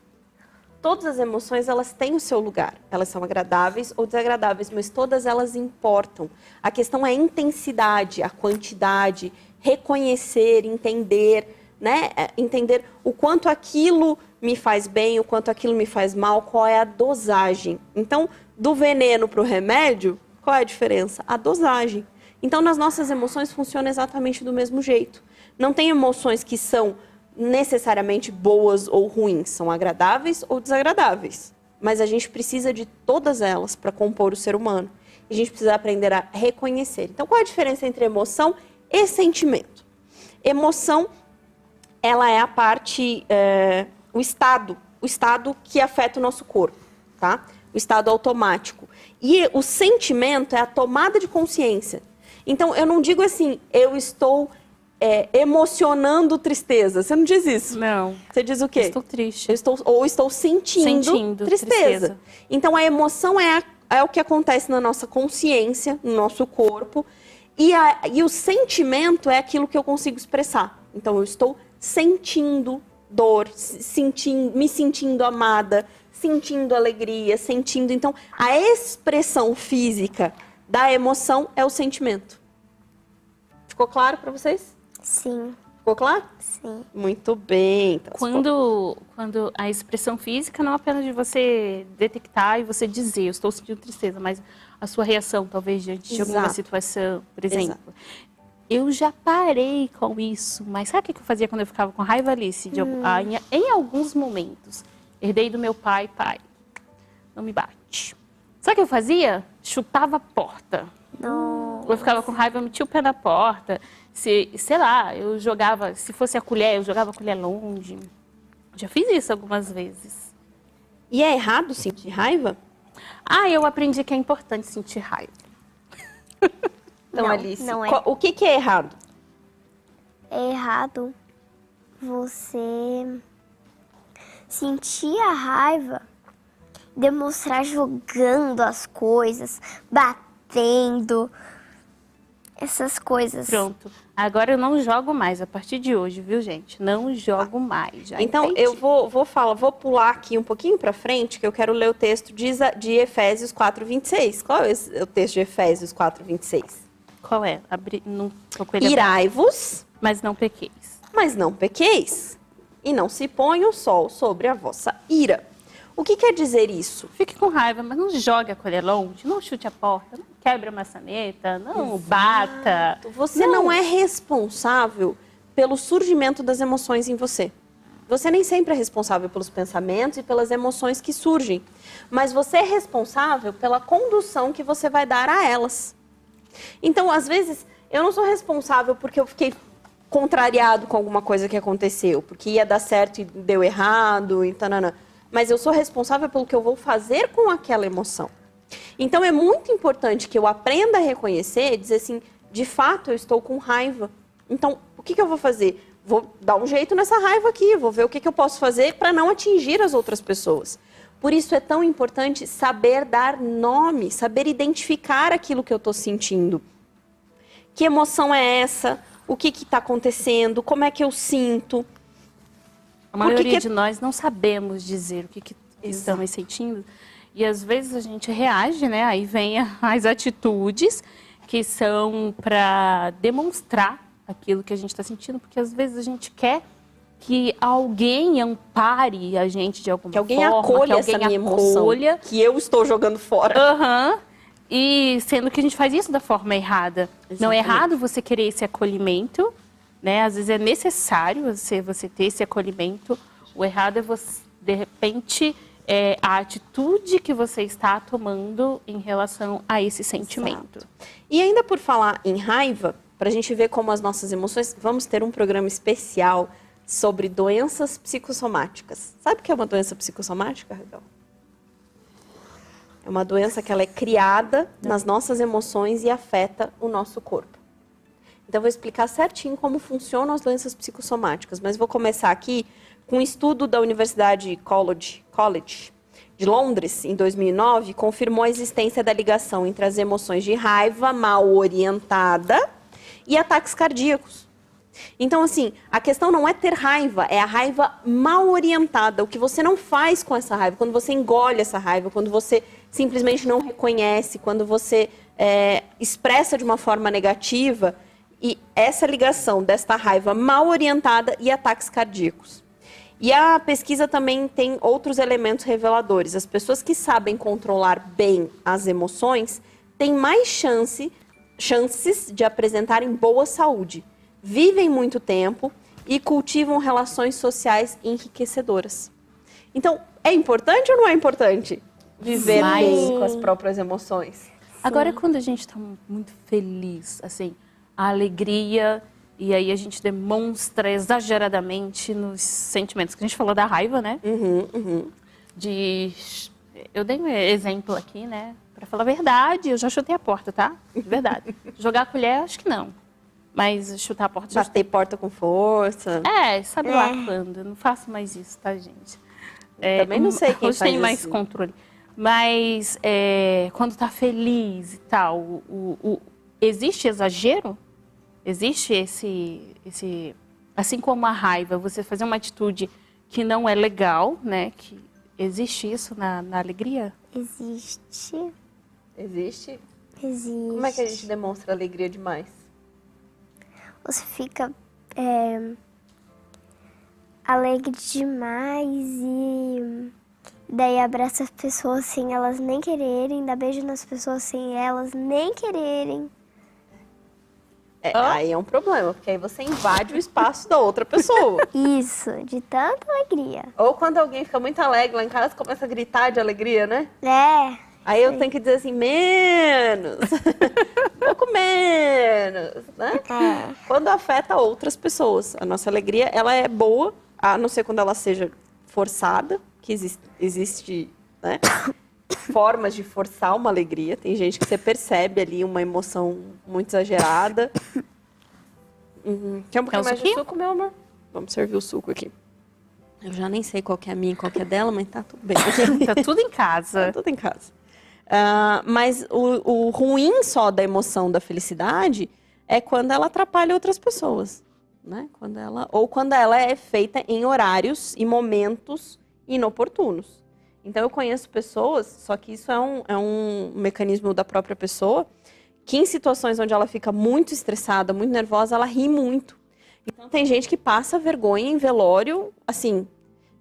Todas as emoções, elas têm o seu lugar. Elas são agradáveis ou desagradáveis, mas todas elas importam. A questão é a intensidade, a quantidade, reconhecer, entender, né? Entender o quanto aquilo me faz bem, o quanto aquilo me faz mal, qual é a dosagem. Então, do veneno para o remédio, qual é a diferença? A dosagem. Então, nas nossas emoções funciona exatamente do mesmo jeito. Não tem emoções que são necessariamente boas ou ruins, são agradáveis ou desagradáveis. Mas a gente precisa de todas elas para compor o ser humano. E a gente precisa aprender a reconhecer. Então, qual é a diferença entre emoção e sentimento? Emoção, ela é a parte, o estado que afeta o nosso corpo, tá? O estado automático. E o sentimento é a tomada de consciência. Então, eu não digo assim, eu estou emocionando tristeza. Você não diz isso? Não. Você diz o quê? Estou triste. Ou estou sentindo tristeza. Então, a emoção é o que acontece na nossa consciência, no nosso corpo. E o sentimento é aquilo que eu consigo expressar. Então, eu estou sentindo dor, me sentindo amada, sentindo alegria, sentindo... Então, a expressão física da emoção é o sentimento. Ficou claro para vocês? Sim. Ficou claro? Sim. Muito bem. Então, Quando a expressão física não é apenas de você detectar e você dizer, eu estou sentindo tristeza, mas a sua reação, talvez, diante de alguma situação, por exemplo. Exato. Eu já parei com isso, mas sabe o que eu fazia quando eu ficava com raiva, Alice? Em alguns momentos, herdei do meu pai, não me bate. Sabe o que eu fazia? Chutava a porta. Não. Eu ficava com raiva, eu metia o pé na porta. Sei lá, eu jogava, se fosse a colher, eu jogava a colher longe. Já fiz isso algumas vezes. E é errado sentir raiva? Eu aprendi que é importante sentir raiva. Então, não, Alice, não é. O que é errado? É errado você sentir a raiva, demonstrar jogando as coisas, batendo, essas coisas. Pronto. Agora eu não jogo mais a partir de hoje, viu, gente? Não jogo mais. Então, entendi. Eu vou pular aqui um pouquinho para frente, que eu quero ler o texto de Efésios 4:26. Qual é o texto de Efésios 4:26? Qual é? Irai-vos, mas não pequeis. Mas não pequeis, e não se ponha o sol sobre a vossa ira. O que quer dizer isso? Fique com raiva, mas não jogue a colher longe, não chute a porta, não quebre a maçaneta, não bata. Você não é responsável pelo surgimento das emoções em você. Você nem sempre é responsável pelos pensamentos e pelas emoções que surgem. Mas você é responsável pela condução que você vai dar a elas. Então, às vezes, eu não sou responsável porque eu fiquei contrariado com alguma coisa que aconteceu, porque ia dar certo e deu errado, e tanana. Mas eu sou responsável pelo que eu vou fazer com aquela emoção. Então, é muito importante que eu aprenda a reconhecer e dizer assim, de fato, eu estou com raiva. Então, o que eu vou fazer? Vou dar um jeito nessa raiva aqui, vou ver o que eu posso fazer para não atingir as outras pessoas. Por isso é tão importante saber dar nome, saber identificar aquilo que eu estou sentindo. Que emoção é essa? O que está acontecendo? Como é que eu sinto? A maioria de nós não sabemos dizer o que estamos sentindo. E às vezes a gente reage, né? Aí vem as atitudes que são para demonstrar aquilo que a gente está sentindo. Porque às vezes a gente quer que alguém ampare a gente de alguma Que alguém forma, acolha que essa alguém minha emoção, acolha. que eu estou jogando fora. Aham. E sendo que a gente faz isso da forma errada. Não é Exatamente. errado você querer esse acolhimento, né? Às vezes é necessário você ter esse acolhimento. O errado é você, de repente, a atitude que você está tomando em relação a esse sentimento. E ainda por falar em raiva, para a gente ver como as nossas emoções, vamos ter um programa especial sobre doenças psicossomáticas. Sabe o que é uma doença psicossomática, Raquel? É uma doença que ela é criada nas nossas emoções e afeta o nosso corpo. Então, eu vou explicar certinho como funcionam as doenças psicossomáticas, mas vou começar aqui com um estudo da Universidade College de Londres, em 2009, confirmou a existência da ligação entre as emoções de raiva mal orientada e ataques cardíacos. Então, assim, a questão não é ter raiva, é a raiva mal orientada. O que você não faz com essa raiva, quando você engole essa raiva, quando você simplesmente não reconhece, quando você expressa de uma forma negativa, e essa ligação desta raiva mal orientada e ataques cardíacos. E a pesquisa também tem outros elementos reveladores. As pessoas que sabem controlar bem as emoções têm mais chances de apresentarem boa saúde, vivem muito tempo e cultivam relações sociais enriquecedoras. Então, é importante ou não é importante viver bem com as próprias emoções? Agora, quando a gente está muito feliz, assim, a alegria, e aí a gente demonstra exageradamente nos sentimentos, que a gente falou da raiva, né? Eu dei um exemplo aqui, né? Pra falar a verdade, eu já chutei a porta, tá? Verdade. Jogar a colher, acho que não. Mas chutar a porta... Bater porta com força. Sabe lá quando. Eu não faço mais isso, tá, gente? Também não sei quem hoje faz tem mais assim. controle. Mas quando tá feliz e tal, existe exagero? Existe esse... Assim como a raiva, você fazer uma atitude que não é legal, né? Que existe isso na alegria? Existe. Existe? Existe. Como é que a gente demonstra alegria demais? Você fica alegre demais e daí abraça as pessoas sem elas nem quererem, dá beijo nas pessoas sem elas nem quererem. Aí é um problema, porque aí você invade o espaço da outra pessoa. Isso, de tanta alegria. Ou quando alguém fica muito alegre lá em casa, começa a gritar de alegria, né? Aí eu tenho que dizer assim, menos, um pouco menos, né? Quando afeta outras pessoas. A nossa alegria, ela é boa, a não ser quando ela seja forçada, que existe, né? Formas de forçar uma alegria. Tem gente que você percebe ali uma emoção muito exagerada. Quer um pouquinho mais de suco, meu amor? Vamos servir o suco aqui. Eu já nem sei qual que é a minha e qual que é dela, mas tá tudo bem. Tá tudo em casa. Tá tudo em casa. Mas o ruim só da emoção da felicidade é quando ela atrapalha outras pessoas, né? Quando ela é feita em horários e momentos inoportunos. Então, eu conheço pessoas, só que isso é um mecanismo da própria pessoa, que em situações onde ela fica muito estressada, muito nervosa, ela ri muito. Então, tem gente que passa vergonha em velório, assim,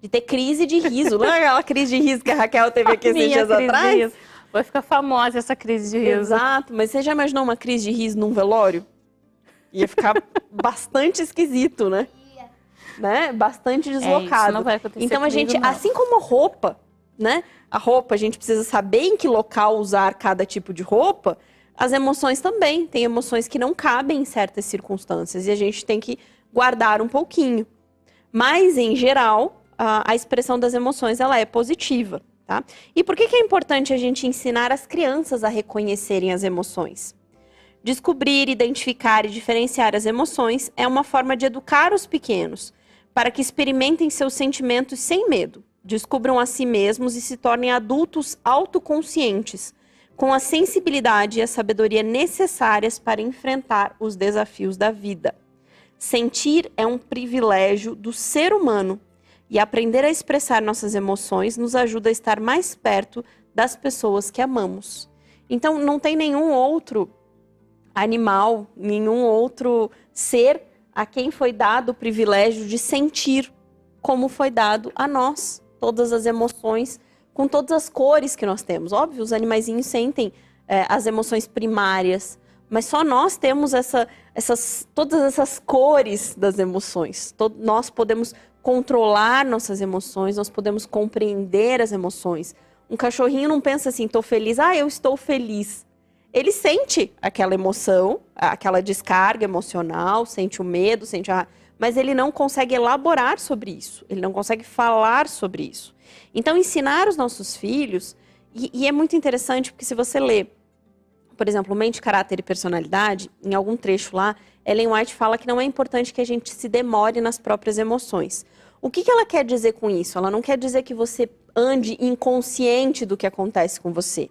de ter crise de riso. Lembra aquela crise de riso que a Raquel teve aqui esses dias atrás? Vai ficar famosa essa crise de riso. Exato, mas você já imaginou uma crise de riso num velório? Ia ficar bastante esquisito, né? Bastante deslocado. Isso não vai acontecer então, a gente, comigo, não. assim como a roupa, né? A roupa, a gente precisa saber em que local usar cada tipo de roupa. As emoções também. Tem emoções que não cabem em certas circunstâncias e a gente tem que guardar um pouquinho. Mas, em geral, a expressão das emoções, ela é positiva, tá? E por que é importante a gente ensinar as crianças a reconhecerem as emoções? Descobrir, identificar e diferenciar as emoções é uma forma de educar os pequenos para que experimentem seus sentimentos sem medo. Descubram a si mesmos e se tornem adultos autoconscientes, com a sensibilidade e a sabedoria necessárias para enfrentar os desafios da vida. Sentir é um privilégio do ser humano e aprender a expressar nossas emoções nos ajuda a estar mais perto das pessoas que amamos. Então, não tem nenhum outro animal, nenhum outro ser a quem foi dado o privilégio de sentir como foi dado a nós, todas as emoções, com todas as cores que nós temos. Óbvio, os animaizinhos sentem as emoções primárias, mas só nós temos todas essas cores das emoções. Nós podemos controlar nossas emoções, nós podemos compreender as emoções. Um cachorrinho não pensa assim, estou feliz, eu estou feliz. Ele sente aquela emoção, aquela descarga emocional, sente o medo, mas ele não consegue elaborar sobre isso, ele não consegue falar sobre isso. Então, ensinar os nossos filhos, e é muito interessante porque se você lê, por exemplo, Mente, Caráter e Personalidade, em algum trecho lá, Ellen White fala que não é importante que a gente se demore nas próprias emoções. O que ela quer dizer com isso? Ela não quer dizer que você ande inconsciente do que acontece com você.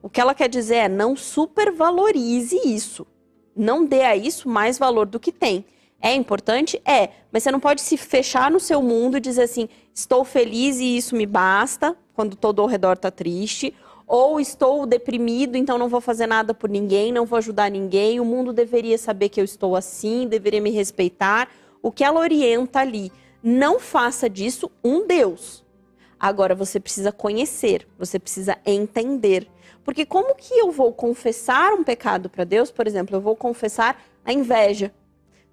O que ela quer dizer é não supervalorize isso. Não dê a isso mais valor do que tem. É importante? É. Mas você não pode se fechar no seu mundo e dizer assim, estou feliz e isso me basta, quando todo ao redor está triste. Ou estou deprimido, então não vou fazer nada por ninguém, não vou ajudar ninguém. O mundo deveria saber que eu estou assim, deveria me respeitar. O que ela orienta ali? Não faça disso um Deus. Agora você precisa conhecer, você precisa entender. Porque como que eu vou confessar um pecado para Deus? Por exemplo, eu vou confessar a inveja.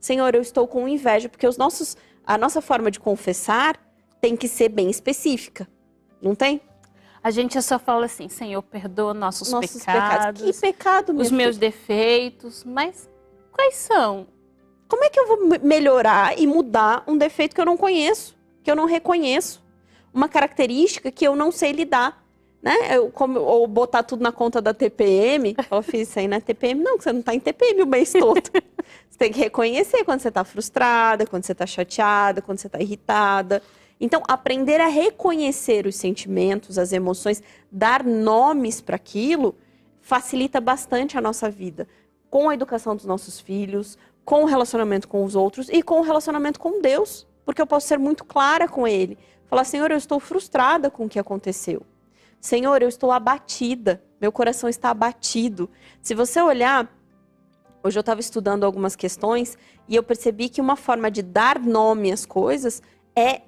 Senhor, eu estou com inveja, porque a nossa forma de confessar tem que ser bem específica. Não tem? A gente só fala assim, Senhor, perdoa nossos pecados. Que pecado, os meus defeitos, mas quais são? Como é que eu vou melhorar e mudar um defeito que eu não conheço, que eu não reconheço? Uma característica que eu não sei lidar, né? Ou botar tudo na conta da TPM. Eu fiz isso aí na TPM. Não, você não está em TPM o mês todo. Você tem que reconhecer quando você está frustrada, quando você está chateada, quando você está irritada. Então, aprender a reconhecer os sentimentos, as emoções, dar nomes para aquilo, facilita bastante a nossa vida. Com a educação dos nossos filhos, com o relacionamento com os outros e com o relacionamento com Deus. Porque eu posso ser muito clara com Ele. Falar, Senhor, eu estou frustrada com o que aconteceu. Senhor, eu estou abatida. Meu coração está abatido. Se você olhar, hoje eu estava estudando algumas questões e eu percebi que uma forma de dar nome às coisas é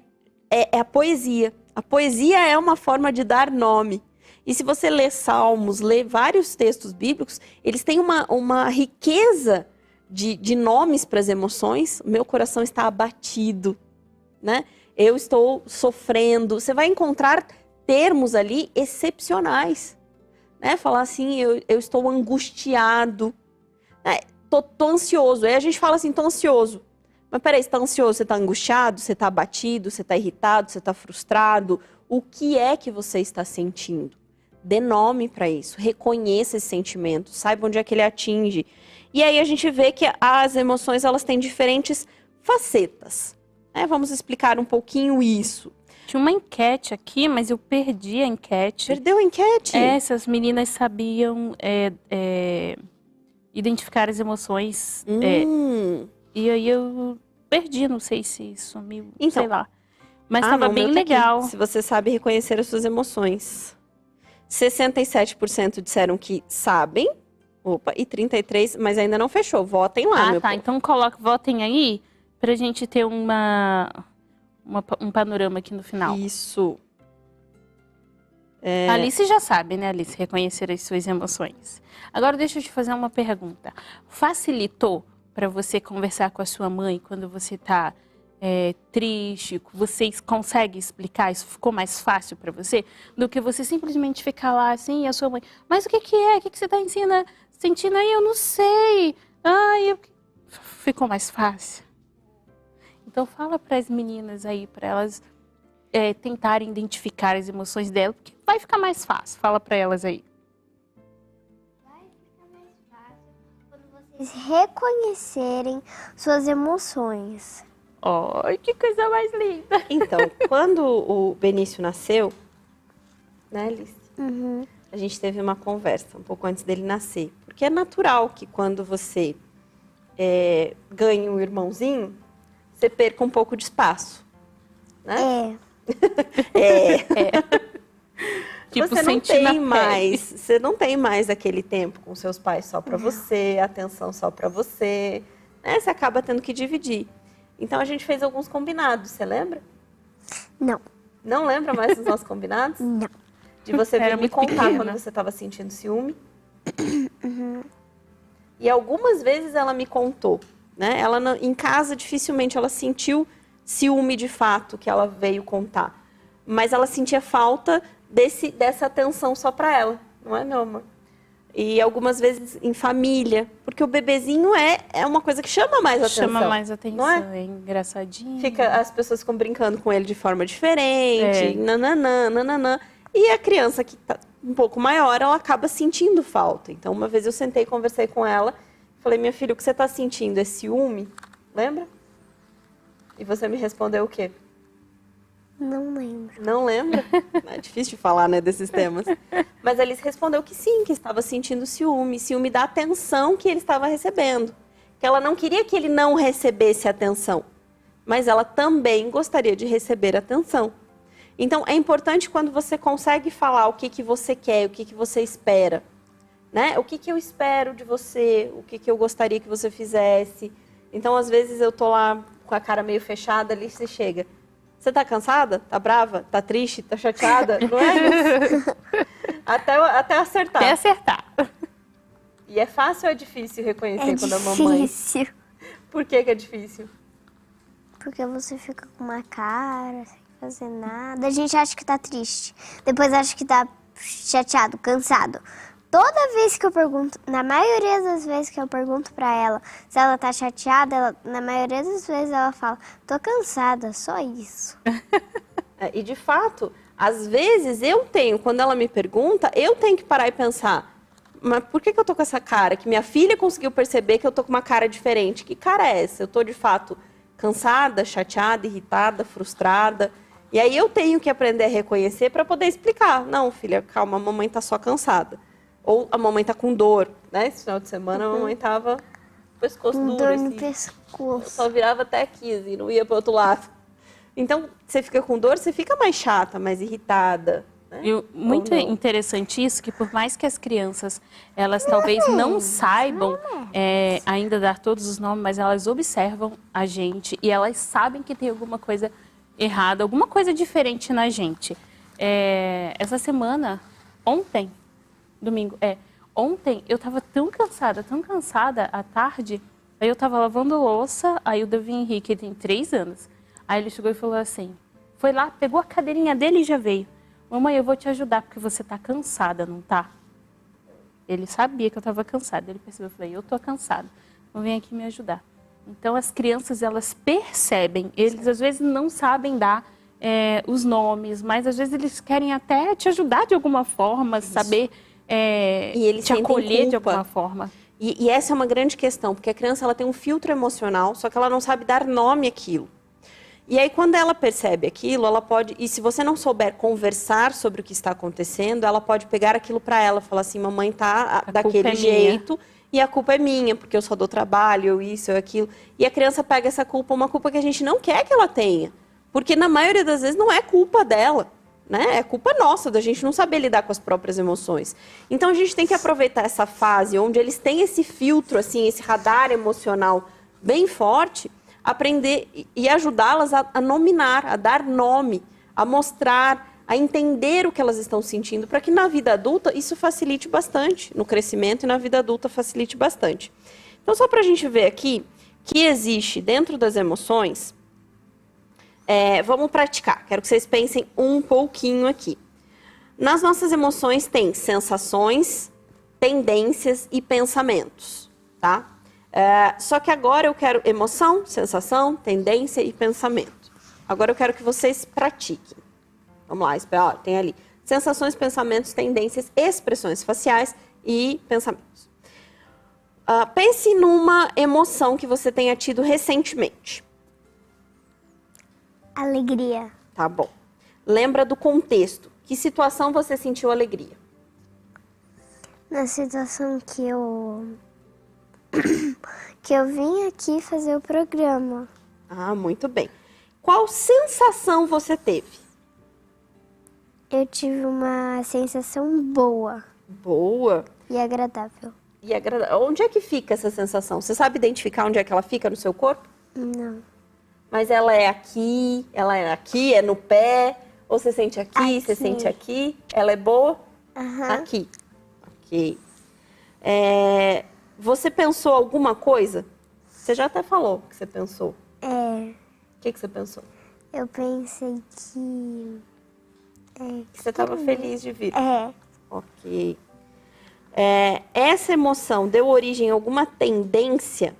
a poesia. A poesia é uma forma de dar nome. E se você lê Salmos, lê vários textos bíblicos, eles têm uma riqueza de nomes para as emoções. Meu coração está abatido, né? Eu estou sofrendo. Você vai encontrar termos ali excepcionais, né? Falar assim, eu estou angustiado, né? Tô ansioso. Aí a gente fala assim, tô ansioso. Mas peraí, você tá ansioso, você tá angustiado, você tá abatido, você tá irritado, você tá frustrado? O que é que você está sentindo? Dê nome para isso, reconheça esse sentimento, saiba onde é que ele atinge. E aí a gente vê que as emoções, elas têm diferentes facetas. Vamos explicar um pouquinho isso. Tinha uma enquete aqui, mas eu perdi a enquete. Perdeu a enquete? Essas meninas sabiam identificar as emoções. E aí eu perdi, não sei se sumiu, então, sei lá. Mas estava bem legal. Se você sabe reconhecer as suas emoções. 67% disseram que sabem. Opa, e 33%, mas ainda não fechou. Votem lá, meu povo. Então votem aí pra gente ter um panorama aqui no final. Isso. A Alice já sabe, né, Alice? Reconhecer as suas emoções. Agora deixa eu te fazer uma pergunta. Facilitou para você conversar com a sua mãe quando você tá triste? Vocês conseguem explicar? Isso ficou mais fácil para você? Do que você simplesmente ficar lá assim e a sua mãe... Mas o que é? O que você tá sentindo aí? Eu não sei. Ficou mais fácil? Então fala para as meninas aí, para elas tentarem identificar as emoções dela, porque vai ficar mais fácil. Fala para elas aí. Vai ficar mais fácil quando vocês reconhecerem suas emoções. Que coisa mais linda. Então, quando o Benício nasceu, né, Alice? Uhum. A gente teve uma conversa um pouco antes dele nascer. Porque é natural que quando você ganha um irmãozinho, você perca um pouco de espaço, né? Tipo, você não tem mais aquele tempo com seus pais só para você, atenção só para você, né? Você acaba tendo que dividir. Então a gente fez alguns combinados, você lembra? Não. Não lembra mais dos nossos combinados? Não. De você Era vir me muito contar pequena. quando você estava sentindo ciúme. E algumas vezes ela me contou, né? Ela em casa dificilmente ela sentiu ciúme de fato que ela veio contar, mas ela sentia falta dessa atenção só para ela, não é, meu amor? E algumas vezes em família, porque o bebezinho é uma coisa que chama mais atenção. Chama mais atenção, não é? é engraçadinho. As pessoas ficam brincando com ele de forma diferente, nananã, nananã. E a criança que tá um pouco maior, ela acaba sentindo falta. Então, uma vez eu sentei e conversei com ela, falei, minha filha, o que você está sentindo é ciúme? Lembra? E você me respondeu o quê? Não lembro. Não lembra? É difícil de falar, né, desses temas. Mas ele respondeu que sim, que estava sentindo ciúme da atenção que ele estava recebendo. Que ela não queria que ele não recebesse atenção, mas ela também gostaria de receber atenção. Então, é importante quando você consegue falar o que você quer, o que você espera. Né? O que eu espero de você, o que eu gostaria que você fizesse. Então, às vezes, eu tô lá com a cara meio fechada, ali você chega. Você tá cansada? Tá brava? Tá triste? Tá chateada? Não é isso? Até acertar. Até acertar. E é fácil ou é difícil reconhecer É quando a mamãe... difícil. Por que é difícil? Porque você fica com uma cara, sem fazer nada. A gente acha que tá triste. Depois acha que tá chateado, cansado. Toda vez que eu pergunto, na maioria das vezes que eu pergunto pra ela se ela tá chateada, na maioria das vezes ela fala, tô cansada, só isso. E de fato, às vezes quando ela me pergunta, eu tenho que parar e pensar, mas por que eu tô com essa cara? Que minha filha conseguiu perceber que eu tô com uma cara diferente. Que cara é essa? Eu tô de fato cansada, chateada, irritada, frustrada. E aí eu tenho que aprender a reconhecer para poder explicar. Não, filha, calma, a mamãe tá só cansada. Ou a mamãe tá com dor, né? Esse final de semana a mamãe tava com o pescoço Com duro, dor assim. no pescoço. Só virava até aqui, assim, não ia pro outro lado. Então, você fica com dor, você fica mais chata, mais irritada. Né? E muito interessante isso, que por mais que as crianças, elas talvez não saibam ainda dar todos os nomes, mas elas observam a gente e elas sabem que tem alguma coisa errada, alguma coisa diferente na gente. Essa semana, ontem eu tava tão cansada à tarde, aí eu tava lavando louça, aí o Davi Henrique, ele tem 3 anos, aí ele chegou e falou assim, foi lá, pegou a cadeirinha dele e já veio. Mamãe, eu vou te ajudar porque você tá cansada, não tá? Ele sabia que eu tava cansada, ele percebeu, eu falei, eu tô cansada, então vem aqui me ajudar. Então as crianças, elas percebem, eles às vezes não sabem dar os nomes, mas às vezes eles querem até te ajudar de alguma forma, saber... e eles te acolher culpa de alguma forma. E essa é uma grande questão, porque a criança ela tem um filtro emocional, só que ela não sabe dar nome àquilo. E aí, quando ela percebe aquilo, ela pode... E se você não souber conversar sobre o que está acontecendo, ela pode pegar aquilo para ela, falar assim, mamãe tá daquele jeito e a culpa é minha, porque eu só dou trabalho, eu isso, eu aquilo. E a criança pega essa culpa, uma culpa que a gente não quer que ela tenha. Porque na maioria das vezes não é culpa dela. Né? É culpa nossa, da gente não saber lidar com as próprias emoções. Então, a gente tem que aproveitar essa fase onde eles têm esse filtro, assim, esse radar emocional bem forte, aprender e ajudá-las a nominar, a dar nome, a mostrar, a entender o que elas estão sentindo, para que na vida adulta isso facilite bastante, no crescimento e na vida adulta facilite bastante. Então, só para a gente ver aqui que existe dentro das emoções... vamos praticar. Quero que vocês pensem um pouquinho aqui. Nas nossas emoções tem sensações, tendências e pensamentos, tá? Só que agora eu quero emoção, sensação, tendência e pensamento. Agora eu quero que vocês pratiquem. Vamos lá, ó, tem ali sensações, pensamentos, tendências, expressões faciais e pensamentos. Pense numa emoção que você tenha tido recentemente. Alegria. Tá bom. Lembra do contexto. Que situação você sentiu alegria? Na situação que eu vim aqui fazer o programa. Ah, muito bem. Qual sensação você teve? Eu tive uma sensação boa Boa. e agradável. E onde é que fica essa sensação? Você sabe identificar onde é que ela fica no seu corpo? Não. Mas ela é aqui, é no pé, ou você sente aqui, você sente aqui? Ela é boa? Aqui. Ok. Você pensou alguma coisa? Você já até falou que você pensou. O que você pensou? Eu pensei que você estava feliz de vir. Ok. Essa emoção deu origem a alguma tendência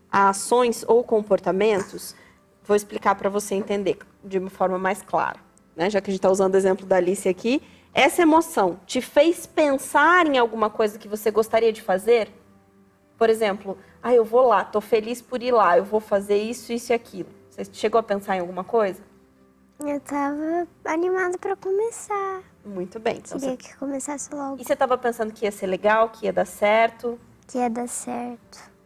a ações ou comportamentos? Vou explicar para você entender de uma forma mais clara, né? Já que a gente está usando o exemplo da Alice aqui. Essa emoção te fez pensar em alguma coisa que você gostaria de fazer? Por exemplo, eu vou lá, tô feliz por ir lá, eu vou fazer isso, isso e aquilo. Você chegou a pensar em alguma coisa? Eu tava animada para começar. Muito bem. Então Queria que começasse logo. E você estava pensando que ia ser legal, que ia dar certo? Que ia dar certo.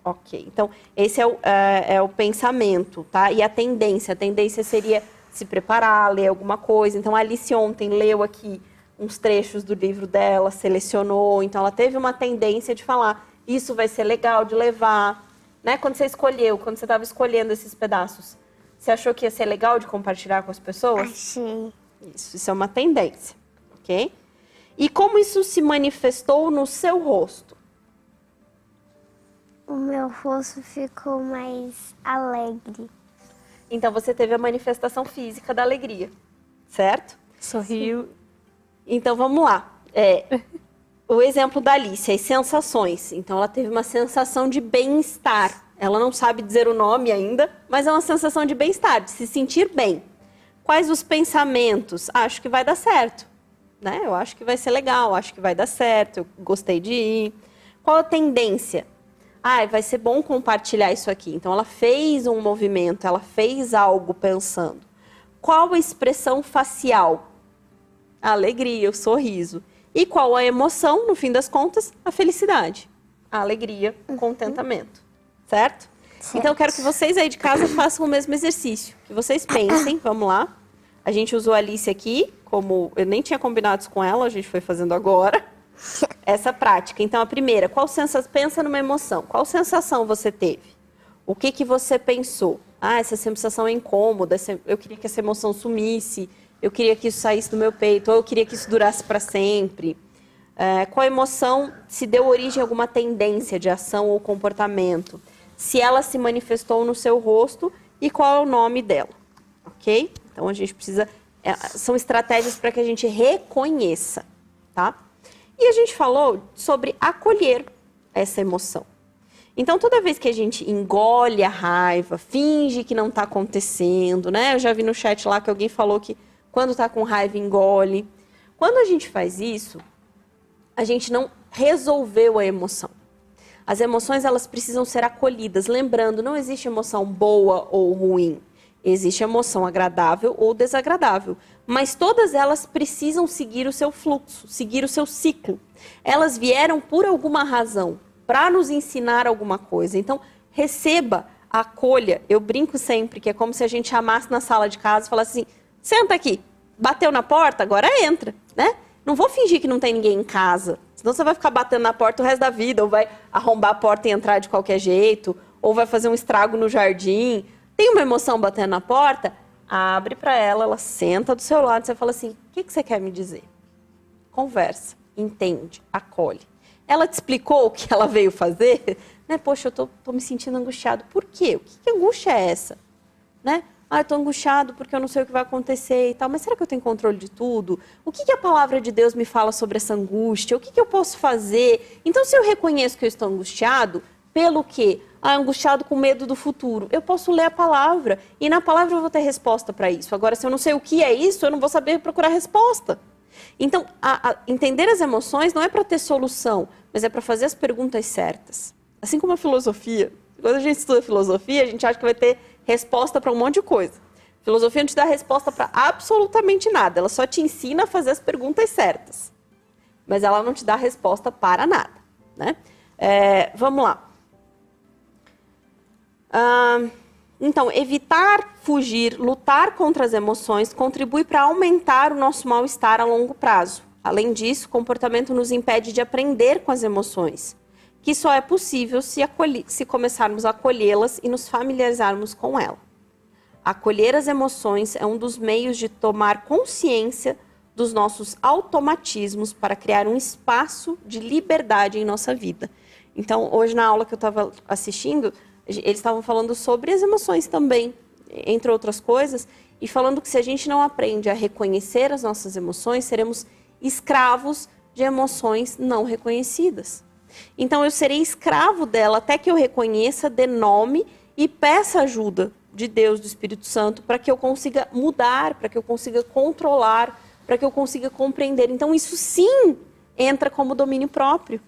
Ok. Então, esse é o pensamento, tá? E a tendência seria se preparar, ler alguma coisa. Então, a Alice ontem leu aqui uns trechos do livro dela, selecionou. Então, ela teve uma tendência de falar, isso vai ser legal de levar. Né? Quando você estava escolhendo esses pedaços, você achou que ia ser legal de compartilhar com as pessoas? Achei. Isso é uma tendência, ok? E como isso se manifestou no seu rosto? O meu rosto ficou mais alegre. Então, você teve a manifestação física da alegria, certo? Sorriu. Então, vamos lá. O exemplo da Alice, as sensações. Então, ela teve uma sensação de bem-estar. Ela não sabe dizer o nome ainda, mas é uma sensação de bem-estar, de se sentir bem. Quais os pensamentos? Acho que vai dar certo, né? Eu acho que vai ser legal, acho que vai dar certo, eu gostei de ir. Qual a tendência? Vai ser bom compartilhar isso aqui. Então, ela fez um movimento, ela fez algo pensando. Qual a expressão facial? A alegria, o sorriso. E qual a emoção, no fim das contas? A felicidade, a alegria, o contentamento. Certo? Então, eu quero que vocês aí de casa façam o mesmo exercício. Que vocês pensem, vamos lá. A gente usou a Alice aqui, como eu nem tinha combinado isso com ela, a gente foi fazendo agora. Essa prática. Então, a primeira, pensa numa emoção. Qual sensação você teve? O que você pensou? Essa sensação é incômoda, eu queria que essa emoção sumisse, eu queria que isso saísse do meu peito, ou eu queria que isso durasse para sempre. Qual emoção se deu origem a alguma tendência de ação ou comportamento? Se ela se manifestou no seu rosto e qual é o nome dela, ok? Então, a gente precisa... são estratégias para que a gente reconheça, tá? E a gente falou sobre acolher essa emoção. Então, toda vez que a gente engole a raiva, finge que não está acontecendo, né? Eu já vi no chat lá que alguém falou que quando está com raiva, engole. Quando a gente faz isso, a gente não resolveu a emoção. As emoções, elas precisam ser acolhidas. Lembrando, não existe emoção boa ou ruim. Existe emoção agradável ou desagradável. Mas todas elas precisam seguir o seu fluxo, seguir o seu ciclo. Elas vieram por alguma razão, para nos ensinar alguma coisa. Então, receba, acolha. Eu brinco sempre que é como se a gente chamasse na sala de casa e falasse assim, senta aqui, bateu na porta, agora entra, né? Não vou fingir que não tem ninguém em casa. Senão você vai ficar batendo na porta o resto da vida, ou vai arrombar a porta e entrar de qualquer jeito, ou vai fazer um estrago no jardim. Tem uma emoção batendo na porta? Abre para ela senta do seu lado, você fala assim, o que você quer me dizer? Conversa, entende, acolhe. Ela te explicou o que ela veio fazer? Né? Poxa, eu tô me sentindo angustiado. Por quê? Que angústia é essa? Né? Eu tô angustiado porque eu não sei o que vai acontecer e tal. Mas será que eu tenho controle de tudo? O que a palavra de Deus me fala sobre essa angústia? O que eu posso fazer? Então, se eu reconheço que eu estou angustiado, pelo quê? Angustiado com medo do futuro. Eu posso ler a palavra e na palavra eu vou ter resposta para isso. Agora, se eu não sei o que é isso, eu não vou saber procurar resposta. Então, entender as emoções não é para ter solução, mas é para fazer as perguntas certas. Assim como a filosofia. Quando a gente estuda filosofia, a gente acha que vai ter resposta para um monte de coisa. Filosofia não te dá resposta para absolutamente nada. Ela só te ensina a fazer as perguntas certas. Mas ela não te dá resposta para nada, né? Vamos lá. Então, evitar, fugir, lutar contra as emoções contribui para aumentar o nosso mal-estar a longo prazo. Além disso, o comportamento nos impede de aprender com as emoções, que só é possível se começarmos a acolhê-las e nos familiarizarmos com elas. Acolher as emoções é um dos meios de tomar consciência dos nossos automatismos para criar um espaço de liberdade em nossa vida. Então, hoje na aula que eu estava assistindo, eles estavam falando sobre as emoções também, entre outras coisas, e falando que se a gente não aprende a reconhecer as nossas emoções, seremos escravos de emoções não reconhecidas. Então, eu serei escravo dela até que eu reconheça, dê nome e peça ajuda de Deus, do Espírito Santo, para que eu consiga mudar, para que eu consiga controlar, para que eu consiga compreender. Então, isso sim entra como domínio próprio.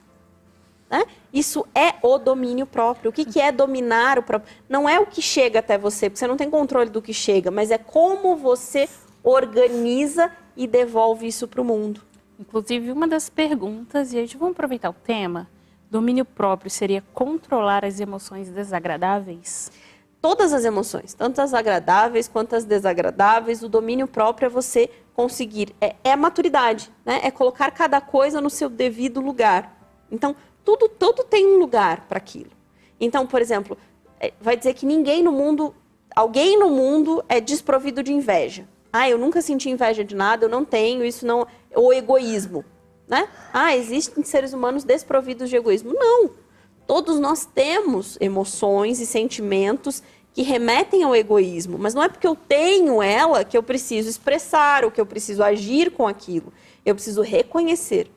Né? Isso é o domínio próprio. O que é dominar o próprio? Não é o que chega até você, porque você não tem controle do que chega, mas é como você organiza e devolve isso para o mundo. Inclusive, uma das perguntas, e a gente vamos aproveitar o tema, domínio próprio seria controlar as emoções desagradáveis? Todas as emoções, tanto as agradáveis quanto as desagradáveis, o domínio próprio é você conseguir, é a maturidade, né? É colocar cada coisa no seu devido lugar. Então, tudo tem um lugar para aquilo. Então, por exemplo, vai dizer que alguém no mundo é desprovido de inveja. Eu nunca senti inveja de nada, eu não tenho, isso não... Ou egoísmo, né? Existem seres humanos desprovidos de egoísmo. Não! Todos nós temos emoções e sentimentos que remetem ao egoísmo, mas não é porque eu tenho ela que eu preciso expressar ou que eu preciso agir com aquilo. Eu preciso reconhecer.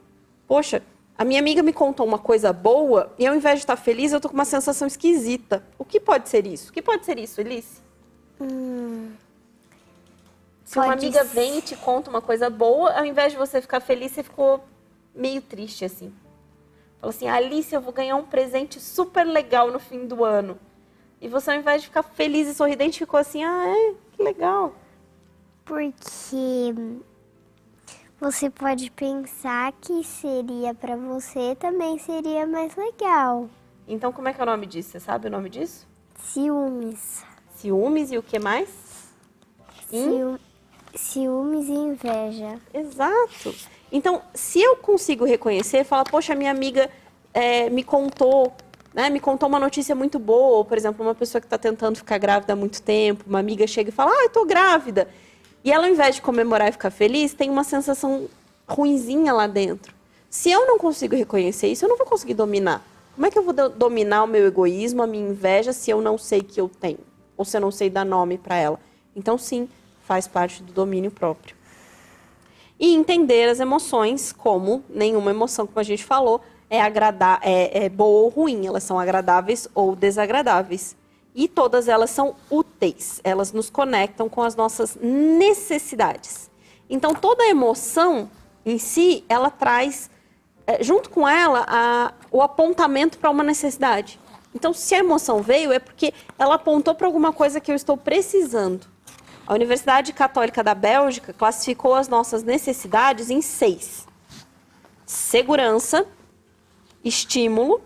Poxa, a minha amiga me contou uma coisa boa e ao invés de estar feliz, eu tô com uma sensação esquisita. O que pode ser isso? O que pode ser isso, Elice? Se uma amiga vem e te conta uma coisa boa, ao invés de você ficar feliz, você ficou meio triste, assim. Falou assim, Alice, eu vou ganhar um presente super legal no fim do ano. E você, ao invés de ficar feliz e sorridente, ficou assim, que legal. Porque você pode pensar que seria pra você, também seria mais legal. Então, como é que é o nome disso? Você sabe o nome disso? Ciúmes. Ciúmes e o que mais? Ciúmes e inveja. Exato. Então, se eu consigo reconhecer, falar, poxa, minha amiga me contou, né? Me contou uma notícia muito boa. Ou, por exemplo, uma pessoa que está tentando ficar grávida há muito tempo, uma amiga chega e fala, eu tô grávida. E ela, ao invés de comemorar e ficar feliz, tem uma sensação ruinzinha lá dentro. Se eu não consigo reconhecer isso, eu não vou conseguir dominar. Como é que eu vou dominar o meu egoísmo, a minha inveja, se eu não sei que eu tenho? Ou se eu não sei dar nome para ela? Então, sim, faz parte do domínio próprio. E entender as emoções como nenhuma emoção, como a gente falou, é boa ou ruim. Elas são agradáveis ou desagradáveis. E todas elas são úteis. Elas nos conectam com as nossas necessidades. Então, toda emoção em si, ela traz, junto com ela, o apontamento para uma necessidade. Então, se a emoção veio, é porque ela apontou para alguma coisa que eu estou precisando. A Universidade Católica da Bélgica classificou as nossas necessidades em 6. Segurança, estímulo,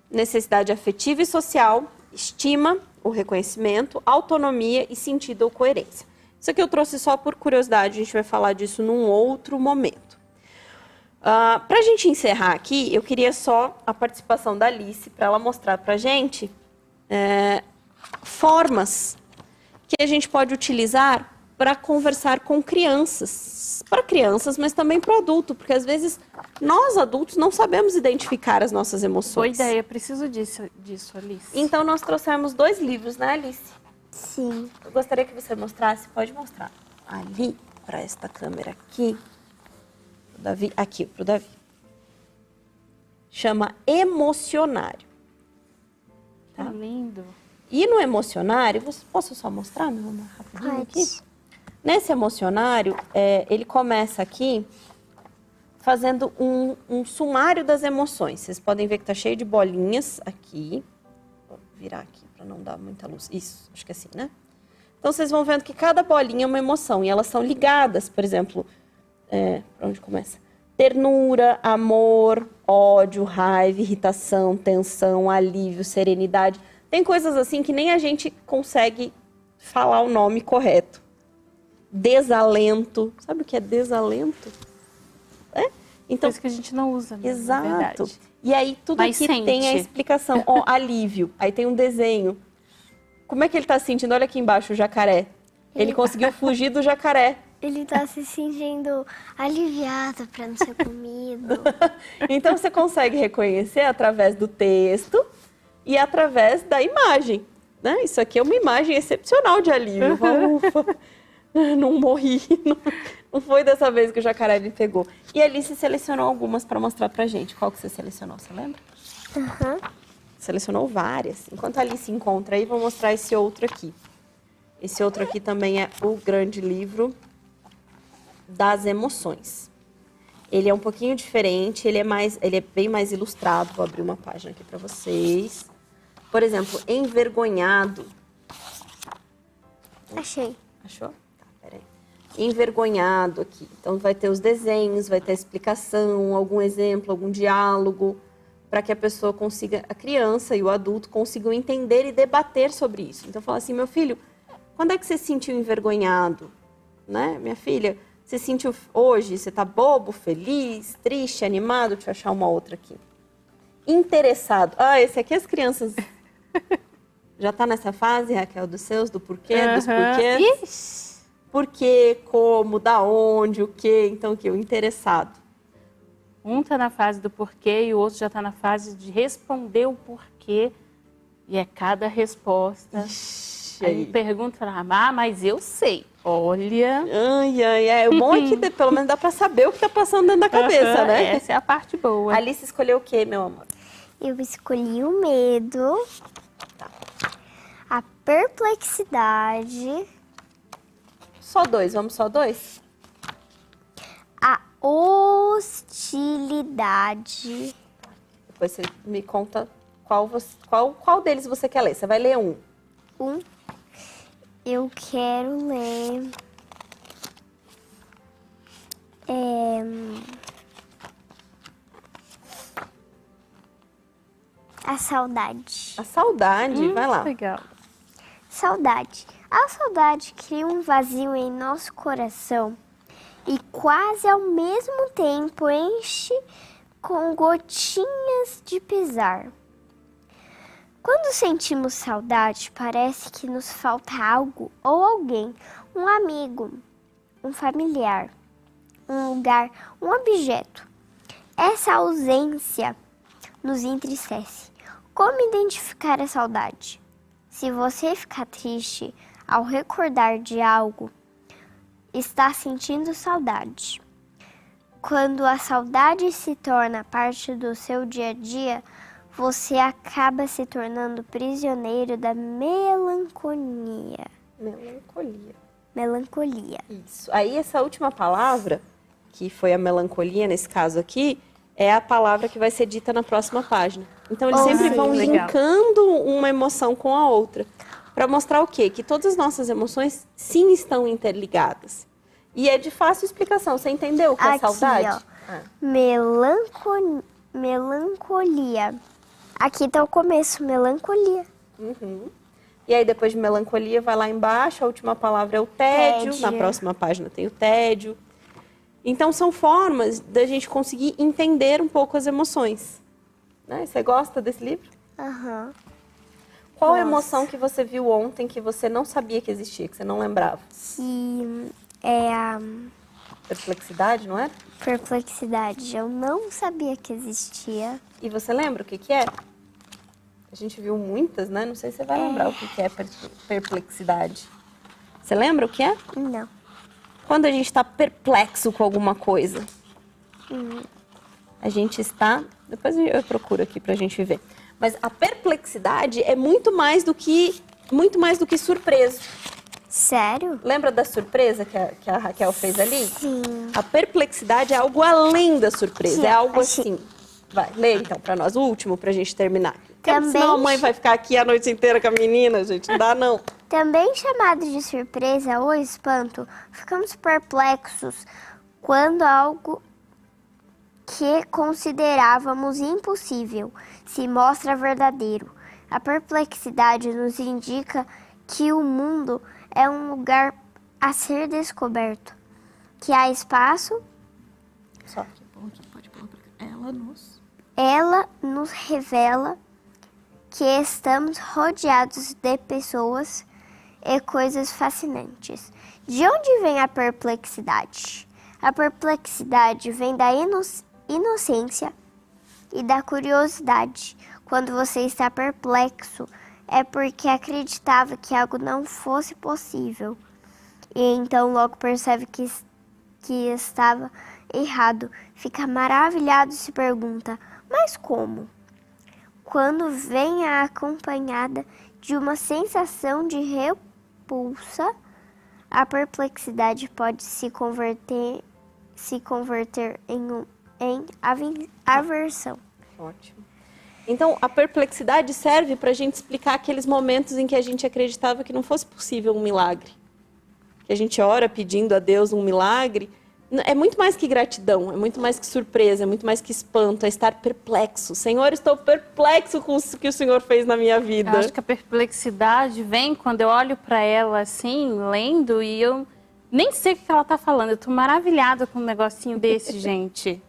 necessidade afetiva e social, estima, o reconhecimento, autonomia e sentido ou coerência. Isso aqui eu trouxe só por curiosidade, a gente vai falar disso num outro momento. Para a gente encerrar aqui, eu queria só a participação da Alice, para ela mostrar para a gente formas que a gente pode utilizar para conversar com crianças. Para crianças, mas também para o adulto, porque às vezes nós adultos não sabemos identificar as nossas emoções. Boa ideia, preciso disso, Alice. Então nós trouxemos 2 livros, né, Alice? Sim. Eu gostaria que você mostrasse, pode mostrar ali, para esta câmera aqui. Pro Davi, aqui, para o Davi. Chama Emocionário. Tá lindo. E no emocionário, posso só mostrar, meu amor, rapidinho aqui? Nesse emocionário, ele começa aqui fazendo um sumário das emoções. Vocês podem ver que tá cheio de bolinhas aqui. Vou virar aqui para não dar muita luz. Isso, acho que é assim, né? Então, vocês vão vendo que cada bolinha é uma emoção e elas são ligadas, por exemplo, para onde começa? Ternura, amor, ódio, raiva, irritação, tensão, alívio, serenidade. Tem coisas assim que nem a gente consegue falar o nome correto. Desalento. Sabe o que é desalento? Então, Por isso que a gente não usa mesmo, exato. na verdade. E aí tudo Mas aqui tem a sente. explicação. Ó, alívio. Aí tem um desenho. Como é que ele tá se sentindo? Olha aqui embaixo o jacaré. Ele conseguiu fugir do jacaré. Ele tá se sentindo aliviado pra não ser comido. Então você consegue reconhecer através do texto e através da imagem, né? Isso aqui é uma imagem excepcional de alívio. Ufa, não morri, não foi dessa vez que o jacaré me pegou. E a Alice selecionou algumas para mostrar pra gente. Qual que você selecionou, você lembra? Uhum. Selecionou várias. Enquanto a Alice encontra aí, vou mostrar esse outro aqui. Esse outro aqui também é o grande livro das emoções. Ele é um pouquinho diferente, ele é bem mais ilustrado. Vou abrir uma página aqui para vocês. Por exemplo, envergonhado. Achei. Achou? Tá, peraí. Envergonhado aqui. Então vai ter os desenhos, vai ter a explicação, algum exemplo, algum diálogo, para que a pessoa consiga, a criança e o adulto consigam entender e debater sobre isso. Então fala assim, meu filho, quando é que você se sentiu envergonhado? Né? Minha filha, você sentiu hoje, você tá bobo, feliz, triste, animado? Deixa eu achar uma outra aqui. Interessado. Ah, esse aqui as crianças... Já tá nessa fase, Raquel, dos seus, do porquê, dos porquês? Ixi. Porquê, como, da onde, o quê? Então, o quê? O interessado. Um tá na fase do porquê e o outro já tá na fase de responder o porquê. E é cada resposta. Ixi, Aí pergunta, mas eu sei. Olha... Ai, ai, ai. O bom é que pelo menos dá pra saber o que tá passando dentro da cabeça, né? Essa é a parte boa. A Alice escolheu o quê, meu amor? Eu escolhi o medo, Tá. a perplexidade, Só dois, vamos só dois? a hostilidade. Depois você me conta qual deles você quer ler. Você vai ler um. Eu quero ler a saudade. A saudade, vai lá. Legal. Saudade. A saudade cria um vazio em nosso coração e quase ao mesmo tempo enche com gotinhas de pesar. Quando sentimos saudade, parece que nos falta algo ou alguém, um amigo, um familiar, um lugar, um objeto. Essa ausência nos entristece. Como identificar a saudade? Se você ficar triste ao recordar de algo, está sentindo saudade. Quando a saudade se torna parte do seu dia a dia, você acaba se tornando prisioneiro da melancolia. Melancolia. Isso. Aí essa última palavra, que foi a melancolia nesse caso aqui, é a palavra que vai ser dita na próxima página. Então eles sempre vão legal. linkando uma emoção com a outra. Para mostrar o quê? Que todas as nossas emoções sim estão interligadas. E é de fácil explicação. Você entendeu o que é Aqui, saudade? ó. Melancolia. Aqui tá o começo, melancolia. Uhum. E aí depois de melancolia vai lá embaixo, a última palavra é o tédio. Tédio. Na próxima página tem o tédio. Então são formas da gente conseguir entender um pouco as emoções. Né? Você gosta desse livro? Aham. Qual Nossa. emoção que você viu ontem que você não sabia que existia, que você não lembrava? Que é a Perplexidade, não é? perplexidade. Eu não sabia que existia. E você lembra o que que é? A gente viu muitas, né? Não sei se você vai lembrar o que que é perplexidade. Você lembra o que é? Não. Quando a gente está perplexo com alguma coisa. A gente está... Depois eu procuro aqui pra gente ver. Mas a perplexidade é muito mais do que surpreso. Sério? Lembra da surpresa que a Raquel fez ali? Sim. A perplexidade é algo além da surpresa. Sim, É algo achei. assim. Vai, lê então pra nós o último pra gente terminar. Porque Também senão a mãe vai ficar aqui a noite inteira com a menina, gente. Não dá, não. Também chamado de surpresa ou espanto, ficamos perplexos quando algo que considerávamos impossível se mostra verdadeiro. A perplexidade nos indica que o mundo é um lugar a ser descoberto, que há espaço Só aqui. Pode pôr pra cá. Ela nos revela que estamos rodeados de pessoas e coisas fascinantes. De onde vem a perplexidade? A perplexidade vem da inocência e da curiosidade. Quando você está perplexo, é porque acreditava que algo não fosse possível. E então logo percebe que estava errado. Fica maravilhado e se pergunta, mas como? Quando vem acompanhada de uma sensação de repulsa, a perplexidade pode se converter em aversão. Ótimo. Então, a perplexidade serve para a gente explicar aqueles momentos em que a gente acreditava que não fosse possível um milagre. Que a gente ora pedindo a Deus um milagre. É muito mais que gratidão, é muito mais que surpresa, é muito mais que espanto, é estar perplexo. Senhor, estou perplexo com o que o Senhor fez na minha vida. Eu acho que a perplexidade vem quando eu olho para ela assim, lendo, e eu nem sei o que ela está falando. Eu estou maravilhada com um negocinho desse, gente.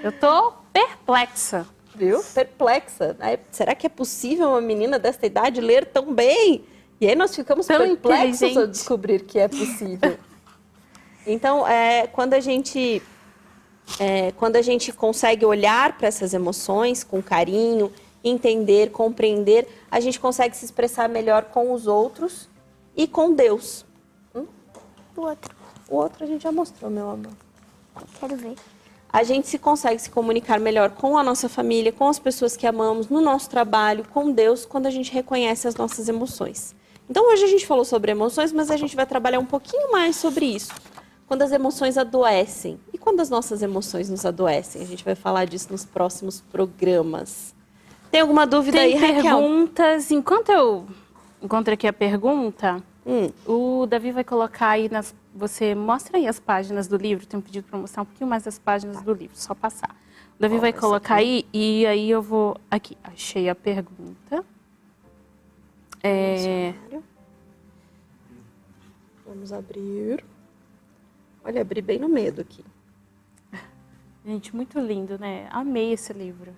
Eu estou perplexa. Viu? Perplexa. Será que é possível uma menina dessa idade ler tão bem? E aí nós ficamos tão perplexos ao descobrir que é possível. Então, quando a gente consegue olhar para essas emoções com carinho, entender, compreender, a gente consegue se expressar melhor com os outros e com Deus. O outro a gente já mostrou, meu amor. Quero ver. A gente consegue se comunicar melhor com a nossa família, com as pessoas que amamos, no nosso trabalho, com Deus, quando a gente reconhece as nossas emoções. Então, hoje a gente falou sobre emoções, mas a gente vai trabalhar um pouquinho mais sobre isso. Quando as emoções adoecem. E quando as nossas emoções nos adoecem? A gente vai falar disso nos próximos programas. Tem alguma dúvida aí, Raquel? Tem perguntas. Enquanto eu encontro aqui a pergunta, o Davi vai colocar aí Você mostra aí as páginas do livro. Tenho pedido para mostrar um pouquinho mais as páginas do livro, só passar. O Davi vai colocar aí e aí eu vou... Aqui, achei a pergunta. Vamos abrir. Olha, abri bem no medo aqui. Gente, muito lindo, né? Amei esse livro.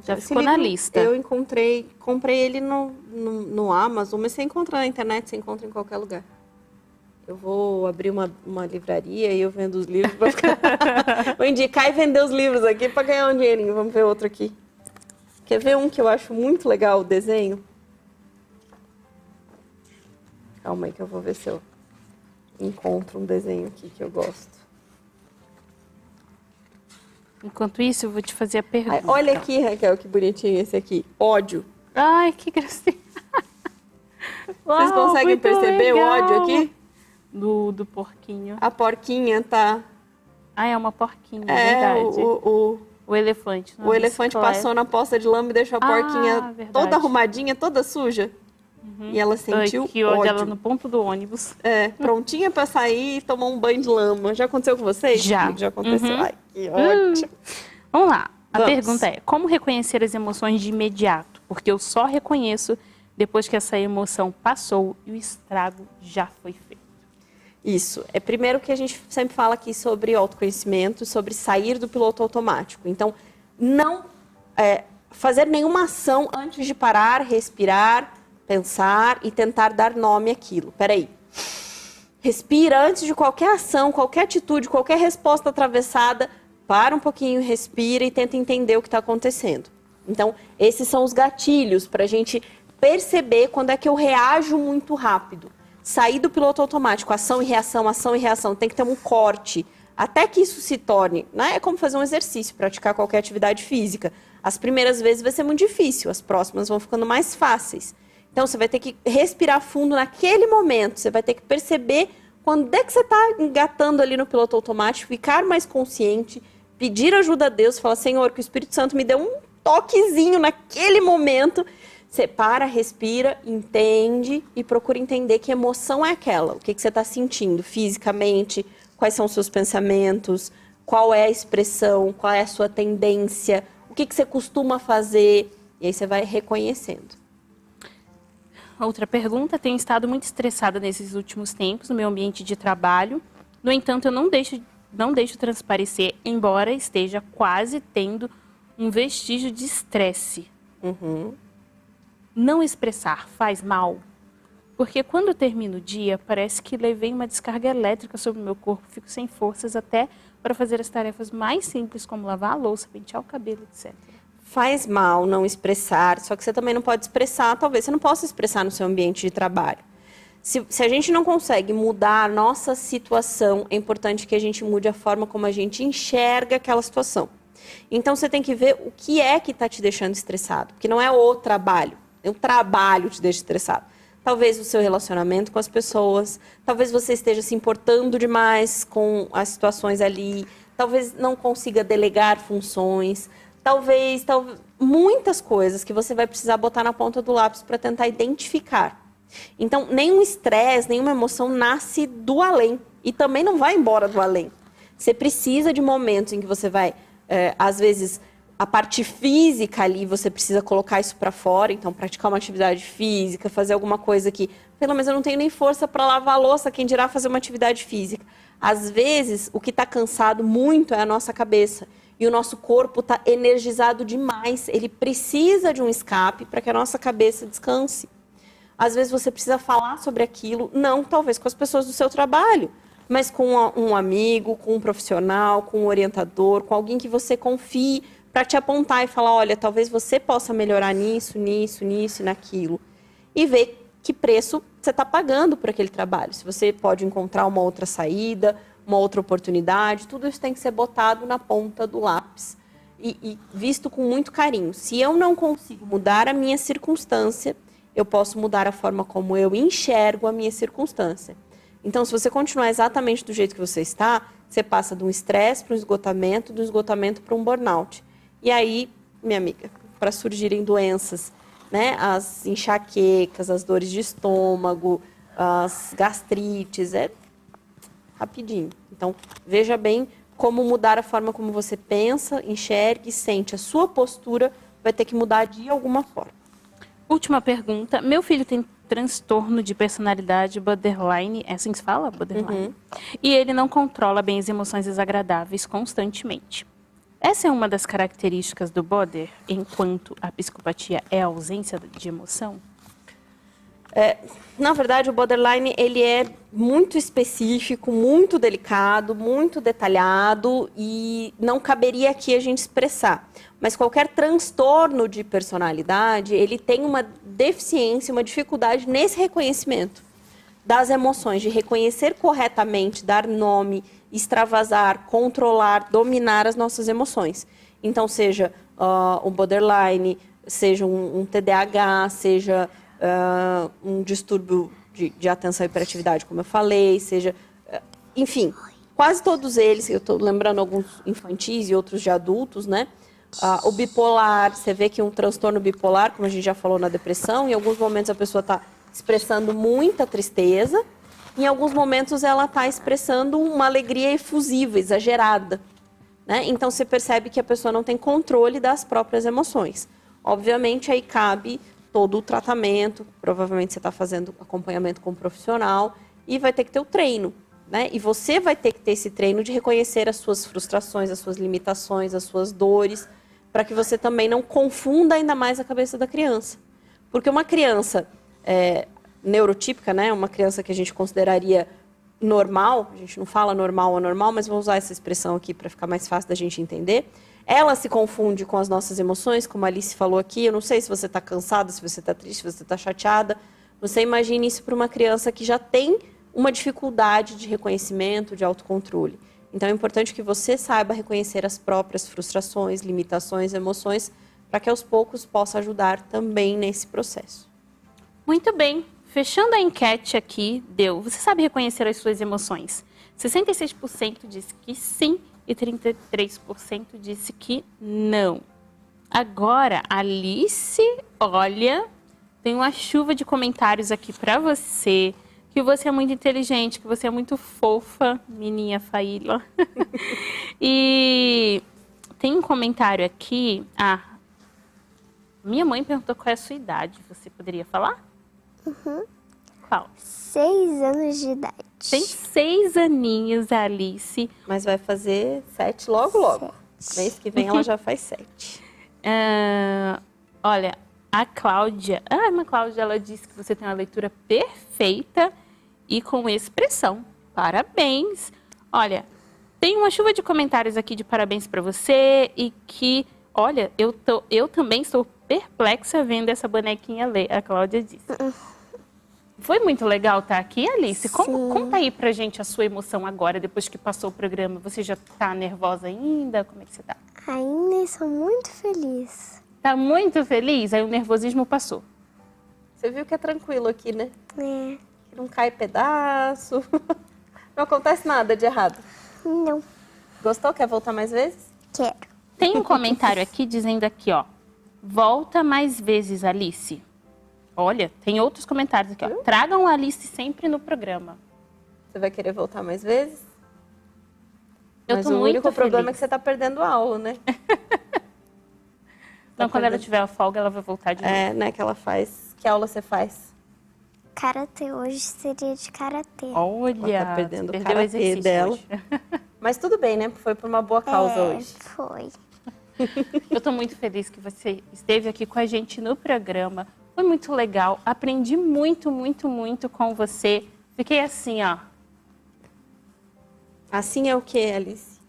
Já Esse ficou na livro lista. Eu comprei ele no Amazon, mas você encontra na internet, você encontra em qualquer lugar. Eu vou abrir uma livraria e eu vendo os livros. Vou indicar e vender os livros aqui para ganhar um dinheirinho. Vamos ver outro aqui. Quer ver um que eu acho muito legal, o desenho? Calma aí que eu vou ver se eu encontro um desenho aqui que eu gosto. Enquanto isso, eu vou te fazer a pergunta. Ai, olha aqui, Raquel, que bonitinho esse aqui. Ódio. Ai, que gracinha. Vocês conseguem perceber legal. o ódio aqui? Do porquinho. A porquinha tá... Ah, é uma porquinha, verdade. O elefante. O elefante passou na poça de lama e deixou a porquinha toda arrumadinha, toda suja. E ela sentiu que ódio. Ela no ponto do ônibus. Prontinha pra sair e tomar um banho de lama. Já aconteceu com vocês? Já. Já aconteceu. Ai, que ótimo. Vamos lá. A pergunta é, como reconhecer as emoções de imediato? Porque eu só reconheço depois que essa emoção passou e o estrago já foi feito. Isso. É primeiro que a gente sempre fala aqui sobre autoconhecimento, sobre sair do piloto automático. Então, não fazer nenhuma ação antes de parar, respirar, pensar e tentar dar nome àquilo. Peraí. Respira antes de qualquer ação, qualquer atitude, qualquer resposta atravessada. Para um pouquinho, respira e tenta entender o que está acontecendo. Então, esses são os gatilhos para a gente perceber quando é que eu reajo muito rápido. Sair do piloto automático, ação e reação, tem que ter um corte. Até que isso se torne, né? É como fazer um exercício, praticar qualquer atividade física. As primeiras vezes vai ser muito difícil, as próximas vão ficando mais fáceis. Então, você vai ter que respirar fundo naquele momento, você vai ter que perceber quando é que você está engatando ali no piloto automático, ficar mais consciente, pedir ajuda a Deus, falar, Senhor, que o Espírito Santo me dê um toquezinho naquele momento. Você para, respira, entende e procura entender que emoção é aquela. O que você está sentindo fisicamente, quais são os seus pensamentos, qual é a expressão, qual é a sua tendência, o que você costuma fazer. E aí você vai reconhecendo. Outra pergunta, tenho estado muito estressada nesses últimos tempos no meu ambiente de trabalho. No entanto, eu não deixo não deixo transparecer, embora esteja quase tendo um vestígio de estresse. Não expressar faz mal? Porque quando termina o dia, parece que levei uma descarga elétrica sobre o meu corpo, fico sem forças até para fazer as tarefas mais simples, como lavar a louça, pentear o cabelo, etc. Faz mal não expressar, só que você também não pode expressar, talvez você não possa expressar no seu ambiente de trabalho. Se a gente não consegue mudar a nossa situação, é importante que a gente mude a forma como a gente enxerga aquela situação. Então, você tem que ver o que é que está te deixando estressado, porque não é o trabalho te deixa estressado. Talvez o seu relacionamento com as pessoas, talvez você esteja se importando demais com as situações ali, talvez não consiga delegar funções, talvez muitas coisas que você vai precisar botar na ponta do lápis para tentar identificar. Então, nenhum estresse, nenhuma emoção nasce do além e também não vai embora do além. Você precisa de momentos em que você vai, às vezes, a parte física ali, você precisa colocar isso para fora, então praticar uma atividade física, fazer alguma coisa que, pelo menos eu não tenho nem força para lavar a louça, quem dirá fazer uma atividade física. Às vezes, o que está cansado muito é a nossa cabeça. E o nosso corpo está energizado demais. Ele precisa de um escape para que a nossa cabeça descanse. Às vezes você precisa falar sobre aquilo, não talvez com as pessoas do seu trabalho, mas com um amigo, com um profissional, com um orientador, com alguém que você confie para te apontar e falar, olha, talvez você possa melhorar nisso, nisso, nisso e naquilo. E ver que preço você está pagando por aquele trabalho. Se você pode encontrar uma outra saída, uma outra oportunidade, tudo isso tem que ser botado na ponta do lápis e visto com muito carinho. Se eu não consigo mudar a minha circunstância, eu posso mudar a forma como eu enxergo a minha circunstância. Então, se você continuar exatamente do jeito que você está, você passa de um estresse para um esgotamento, do esgotamento para um burnout. E aí, minha amiga, para surgirem doenças, né, as enxaquecas, as dores de estômago, as gastrites, é rapidinho. Então, veja bem como mudar a forma como você pensa, enxerga e sente. A sua postura vai ter que mudar de alguma forma. Última pergunta. Meu filho tem transtorno de personalidade borderline, é assim que se fala? Borderline. E ele não controla bem as emoções desagradáveis constantemente. Essa é uma das características do border, enquanto a psicopatia é a ausência de emoção? Na verdade, o borderline ele é muito específico, muito delicado, muito detalhado e não caberia aqui a gente expressar. Mas qualquer transtorno de personalidade, ele tem uma deficiência, uma dificuldade nesse reconhecimento das emoções, de reconhecer corretamente, dar nome, extravasar, controlar, dominar as nossas emoções. Então, seja um borderline, seja um TDAH, seja um distúrbio de atenção e hiperatividade, como eu falei, seja... enfim, quase todos eles, eu estou lembrando alguns infantis e outros de adultos, né? O bipolar, você vê que um transtorno bipolar, como a gente já falou na depressão, em alguns momentos a pessoa está expressando muita tristeza, em alguns momentos ela está expressando uma alegria efusiva, exagerada, né? Então você percebe que a pessoa não tem controle das próprias emoções. Obviamente aí cabe todo o tratamento, provavelmente você está fazendo acompanhamento com um profissional e vai ter que ter o treino, né? E você vai ter que ter esse treino de reconhecer as suas frustrações, as suas limitações, as suas dores, para que você também não confunda ainda mais a cabeça da criança. Porque uma criança neurotípica, né? Uma criança que a gente consideraria normal, a gente não fala normal ou anormal, mas vou usar essa expressão aqui para ficar mais fácil da gente entender. Ela se confunde com as nossas emoções, como a Alice falou aqui. Eu não sei se você está cansada, se você está triste, se você está chateada. Você imagine isso para uma criança que já tem uma dificuldade de reconhecimento, de autocontrole. Então, é importante que você saiba reconhecer as próprias frustrações, limitações, emoções, para que aos poucos possa ajudar também nesse processo. Muito bem. Fechando a enquete aqui, deu. Você sabe reconhecer as suas emoções? 66% disse que sim e 33% disse que não. Agora, Alice, olha, tem uma chuva de comentários aqui para você, que você é muito inteligente, que você é muito fofa, menina Faíla. E tem um comentário aqui. Minha mãe perguntou qual é a sua idade. Você poderia falar? Uhum. Qual Paula? 6 anos de idade. Tem 6 aninhos, a Alice. Mas vai fazer 7 logo, logo. Mês que vem ela já faz 7. Olha, a Cláudia... A irmã Cláudia, ela disse que você tem uma leitura perfeita e com expressão. Parabéns! Olha, tem uma chuva de comentários aqui de parabéns para você e que... Olha, eu também estou perplexa vendo essa bonequinha ler, a Cláudia disse. Foi muito legal estar aqui, Alice. Conta aí pra gente a sua emoção agora, depois que passou o programa. Você já tá nervosa ainda? Como é que você tá? Ainda estou muito feliz. Tá muito feliz? Aí o nervosismo passou. Você viu que é tranquilo aqui, né? É. Que não cai pedaço. Não acontece nada de errado. Não. Gostou? Quer voltar mais vezes? Quero. Tem um comentário aqui dizendo aqui, ó. Volta mais vezes, Alice. Olha, tem outros comentários aqui, ó. Tragam a Alice sempre no programa. Você vai querer voltar mais vezes? Eu Mas tô o muito único problema é feliz. que você tá perdendo a aula, né? Então, quando ela tiver a folga, ela vai voltar de novo. É, né, que ela faz. Que aula você faz? Karatê hoje seria de karatê. Olha, Ela tá perdendo o perdeu karatê exercício dela. hoje. Mas tudo bem, né? Foi por uma boa causa hoje. Foi. Eu tô muito feliz que você esteve aqui com a gente no programa. Foi muito legal. Aprendi muito, muito, muito com você. Fiquei assim, ó. Assim é o que, Alice?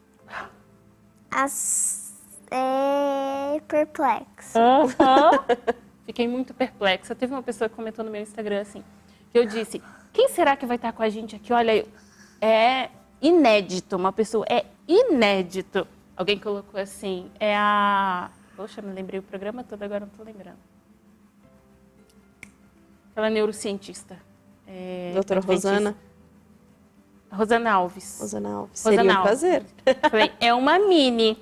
Perplexo. Fiquei muito perplexa. Teve uma pessoa que comentou no meu Instagram assim, que eu disse, quem será que vai estar com a gente aqui? Olha, é inédito. Uma pessoa, é inédito. Alguém colocou assim, é a... Poxa, me lembrei o programa todo, agora não tô lembrando. Aquela neurocientista. Doutora Rosana? Rosana Alves. Rosana Alves. Rosana Seria um Alves. prazer. Falei, é uma mini.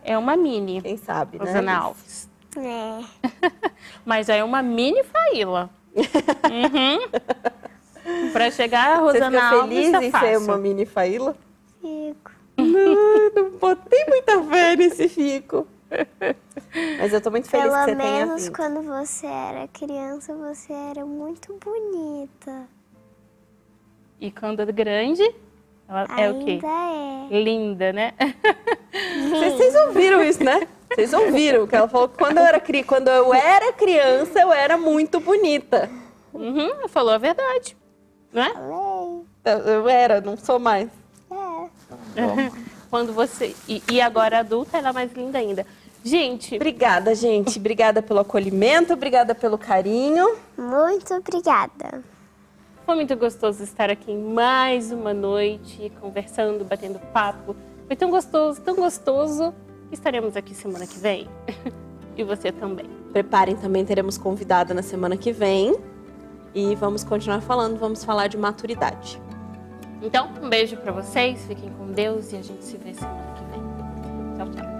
É uma mini. Quem sabe, né? Rosana Alice? Alves. É. Mas é uma mini Faíla. Pra chegar a Você Rosana fica Alves feliz é em fácil. ser uma mini Faíla? Fico. Não botei muita fé nesse fico. Mas eu tô muito feliz que você Pelo tenha menos vindo. quando você era criança, você era muito bonita. E quando é grande, ela é o quê? Ainda é. Linda, né? Vocês ouviram isso, né? Vocês ouviram que ela falou que quando eu era criança, eu era muito bonita. Falou a verdade. Não é? Falei. Eu era, não sou mais. É. Quando você... E agora adulta, ela é mais linda ainda. Gente, Obrigada, gente. Obrigada pelo acolhimento, obrigada pelo carinho. Muito obrigada. foi muito gostoso estar aqui em mais uma noite, conversando, batendo papo. Foi tão gostoso, que estaremos aqui semana que vem. E você também. Preparem também, teremos convidada na semana que vem. E vamos continuar falando, vamos falar de maturidade. Então, um beijo pra vocês, fiquem com Deus e a gente se vê semana que vem. Tchau, tchau.